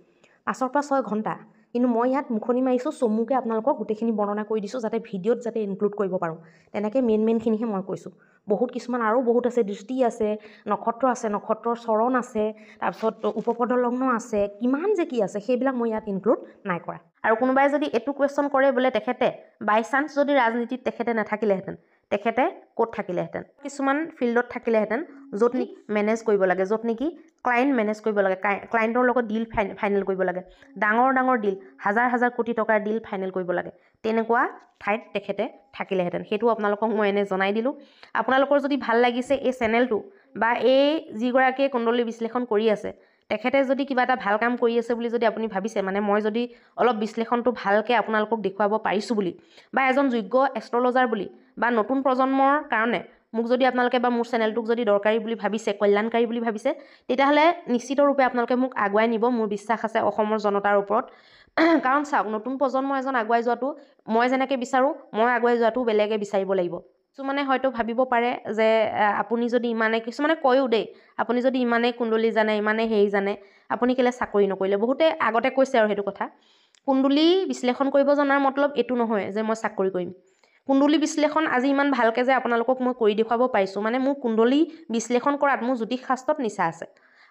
5 পৰা 6 ঘণ্টা, কিন্তু মই ইয়াত মুখনি মাৰিছোঁ, চমুকৈ আপোনালোকক গোটেইখিনি বৰ্ণনা কৰি দিছোঁ, যাতে ভিডিঅ'ত যাতে ইনক্লুড কৰিব পাৰোঁ। তেনেকৈ মেইনখিনিহে মই কৈছোঁ। বহুত কিছুমান আৰু বহুত আছে, দৃষ্টি আছে, নক্ষত্ৰ আছে, নক্ষত্ৰৰ চৰণ আছে, তাৰপিছত উপপদ লগ্ন আছে, কিমান যে কি আছে, সেইবিলাক মই ইয়াত ইনক্লুড নাই কৰা। আৰু কোনোবাই যদি এইটো কুৱেশ্যন কৰে, বোলে তেখেতে বাই চান্স যদি ৰাজনীতিত তেখেতে নাথাকিলেহেঁতেন, তেখেতে ক'ত থাকিলেহেঁতেন? কিছুমান ফিল্ডত থাকিলেহেঁতেন, য'ত নেকি মেনেজ কৰিব লাগে, য'ত নেকি ক্লায়েণ্ট মেনেজ কৰিব লাগে, ক্লায়েণ্টৰ লগত ডিল ফাইনেল কৰিব লাগে, ডাঙৰ ডাঙৰ ডিল, হাজাৰ কোটি টকাৰ ডিল ফাইনেল কৰিব লাগে, তেনেকুৱা ঠাইত তেখেতে থাকিলেহেঁতেন। সেইটো আপোনালোকক মই এনে জনাই দিলোঁ। আপোনালোকৰ যদি ভাল লাগিছে এই চেনেলটো, বা এই যিগৰাকীয়ে কুণ্ডলী বিশ্লেষণ কৰি আছে, তেখেতে যদি কিবা এটা ভাল কাম কৰি আছে বুলি যদি আপুনি ভাবিছে, মানে মই যদি অলপ বিশ্লেষণটো ভালকৈ আপোনালোকক দেখুৱাব পাৰিছোঁ বুলি, বা এজন যোগ্য এষ্ট্ৰলজাৰ বুলি, বা নতুন প্ৰজন্মৰ কাৰণে মোক যদি আপোনালোকে, বা মোৰ চেনেলটোক যদি দৰকাৰী বুলি ভাবিছে, কল্যাণকাৰী বুলি ভাবিছে, তেতিয়াহ'লে নিশ্চিতৰূপে আপোনালোকে মোক আগুৱাই নিব। মোৰ বিশ্বাস আছে অসমৰ জনতাৰ ওপৰত। কাৰণ চাওক, নতুন প্ৰজন্ম এজন আগুৱাই যোৱাটো মই যেনেকৈ বিচাৰোঁ, মই আগুৱাই যোৱাটো বেলেগে বিচাৰিব লাগিব। কিছুমানে হয়তো ভাবিব পাৰে যে আপুনি যদি ইমানে, কিছুমানে কয়ও দেই, আপুনি যদি ইমানেই কুণ্ডলী জানে, ইমানেই হেৰি জানে, আপুনি কেলৈ চাকৰি নকৰিলে? বহুতে আগতে কৈছে আৰু সেইটো কথা। কুণ্ডলী বিশ্লেষণ কৰিব জনাৰ মতলব এইটো নহয় যে মই চাকৰি কৰিম। কুণ্ডলী বিশ্লেষণ আজি ইমান ভালকৈ যে আপোনালোকক মই কৰি দেখুৱাব পাৰিছোঁ, মানে মোৰ কুণ্ডলী বিশ্লেষণ কৰাত মোৰ জ্যোতিষ শাস্ত্ৰত নিচা আছে।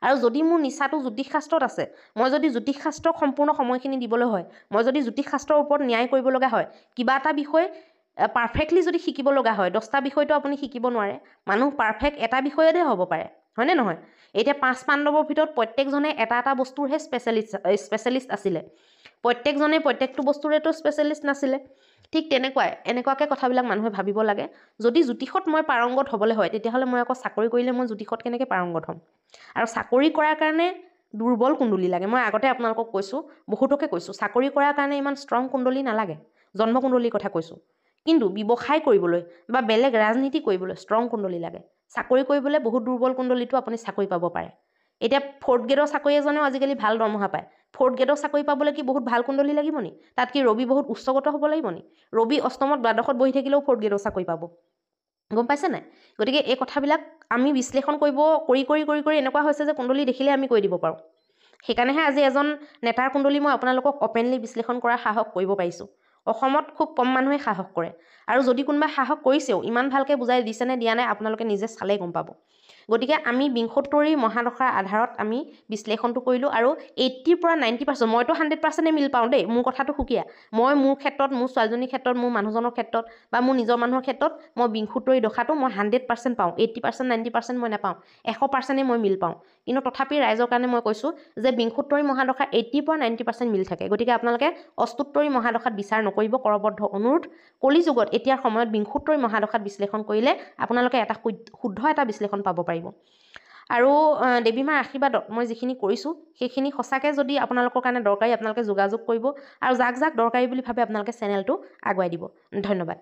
আৰু যদি মোৰ নিচাটো জ্যোতিষ শাস্ত্ৰত আছে, মই যদি জ্যোতিষ শাস্ত্ৰক সম্পূৰ্ণ সময়খিনি দিবলৈ হয়, মই যদি জ্যোতিষ শাস্ত্ৰৰ ওপৰত ন্যায় কৰিব লগা হয়, কিবা এটা বিষয় পাৰফেক্টলি যদি শিকিব লগা হয় 10টা বিষয়টো আপুনি শিকিব নোৱাৰে মানুহ পাৰফেক্ট এটা বিষয়তে হ'ব পাৰে হয়নে নহয় এতিয়া 5 পাণ্ডৱৰ ভিতৰত প্ৰত্যেকজনে এটা বস্তুৰহে স্পেচিয়েলিষ্ট আছিলে প্ৰত্যেকজনে প্ৰত্যেকটো বস্তুৰেতো স্পেচিয়েলিষ্ট নাছিলে ঠিক এনেকুৱাকৈ কথাবিলাক মানুহে ভাবিব লাগে যদি জ্যোতিষত মই পাৰংগত হ'বলৈ হয় তেতিয়াহ'লে মই আকৌ চাকৰি কৰিলে মই জ্যোতিষত কেনেকৈ পাৰংগত হ'ম আৰু চাকৰি কৰাৰ কাৰণে দুৰ্বল কুণ্ডলী লাগে মই আগতে আপোনালোকক কৈছোঁ বহুতকে কৈছোঁ চাকৰি কৰাৰ কাৰণে ইমান ষ্ট্ৰং কুণ্ডলী নালাগে জন্ম কুণ্ডলীৰ কথা কৈছোঁ কিন্তু ব্যৱসায় কৰিবলৈ বা বেলেগ ৰাজনীতি কৰিবলৈ ষ্ট্ৰং কুণ্ডলী লাগে চাকৰি কৰিবলৈ বহুত দুৰ্বল কুণ্ডলীটো আপুনি চাকৰি পাব পাৰে এতিয়া 4th গ্ৰেডৰ চাকৰি এজনেও আজিকালি ভাল দৰমহা পায় 4th গ্ৰেডৰ চাকৰি পাবলৈ কি বহুত ভাল কুণ্ডলী লাগিব নি তাত কি ৰবি বহুত উচ্চগত হ'ব লাগিব নি ৰবি অষ্টমত দ্বাদশত বহি থাকিলেও 4th গ্ৰেডৰ চাকৰি পাব গম পাইছে নাই গতিকে এই কথাবিলাক আমি বিশ্লেষণ কৰি এনেকুৱা হৈছে যে কুণ্ডলী দেখিলে আমি কৈ দিব পাৰোঁ সেইকাৰণেহে আজি এজন নেতাৰ কুণ্ডলী মই আপোনালোকক অপেনলি বিশ্লেষণ কৰাৰ সাহস কৰিব পাৰিছোঁ অসমত খুব কম মানুহে সাহস কৰে আৰু যদি কোনোবাই সাহস কৰিছেও ইমান ভালকৈ বুজাই দিছেনে দিয়া নাই আপোনালোকে নিজে চালেই গম পাব গতিকে আমি 72 মহাদশাৰ আধাৰত আমি বিশ্লেষণটো কৰিলোঁ আৰু 80 পৰা 90% মইতো 100% মিল পাওঁ দেই মোৰ কথাটো সুকীয়া মই মোৰ ক্ষেত্ৰত মোৰ ছোৱালীজনীৰ ক্ষেত্ৰত মোৰ মানুহজনৰ ক্ষেত্ৰত বা মোৰ নিজৰ মানুহৰ ক্ষেত্ৰত মই 72 দশাটো মই 100% পাওঁ 80% 90% মই নাপাওঁ 100%ই মই মিল পাওঁ কিন্তু তথাপি ৰাইজৰ কাৰণে মই কৈছোঁ যে 72 মহাদশা 80 পৰা 90% মিল থাকে গতিকে আপোনালোকে 78 মহাদশাত বিচাৰ নকৰিব কৰবদ্ধ অনুৰোধ কলিযুগত এতিয়াৰ সময়ত 72 মহাদশাত বিশ্লেষণ কৰিলে আপোনালোকে এটা শুদ্ধ এটা বিশ্লেষণ পাব পাৰিব আৰু দেৱীমাৰ আশীৰ্বাদত মই যিখিনি কৰিছোঁ সেইখিনি সঁচাকৈ যদি আপোনালোকৰ কাৰণে দৰকাৰী আপোনালোকে যোগাযোগ কৰিব আৰু যাক দৰকাৰী বুলি ভাবে আপোনালোকে চেনেলটো আগুৱাই দিব ধন্যবাদ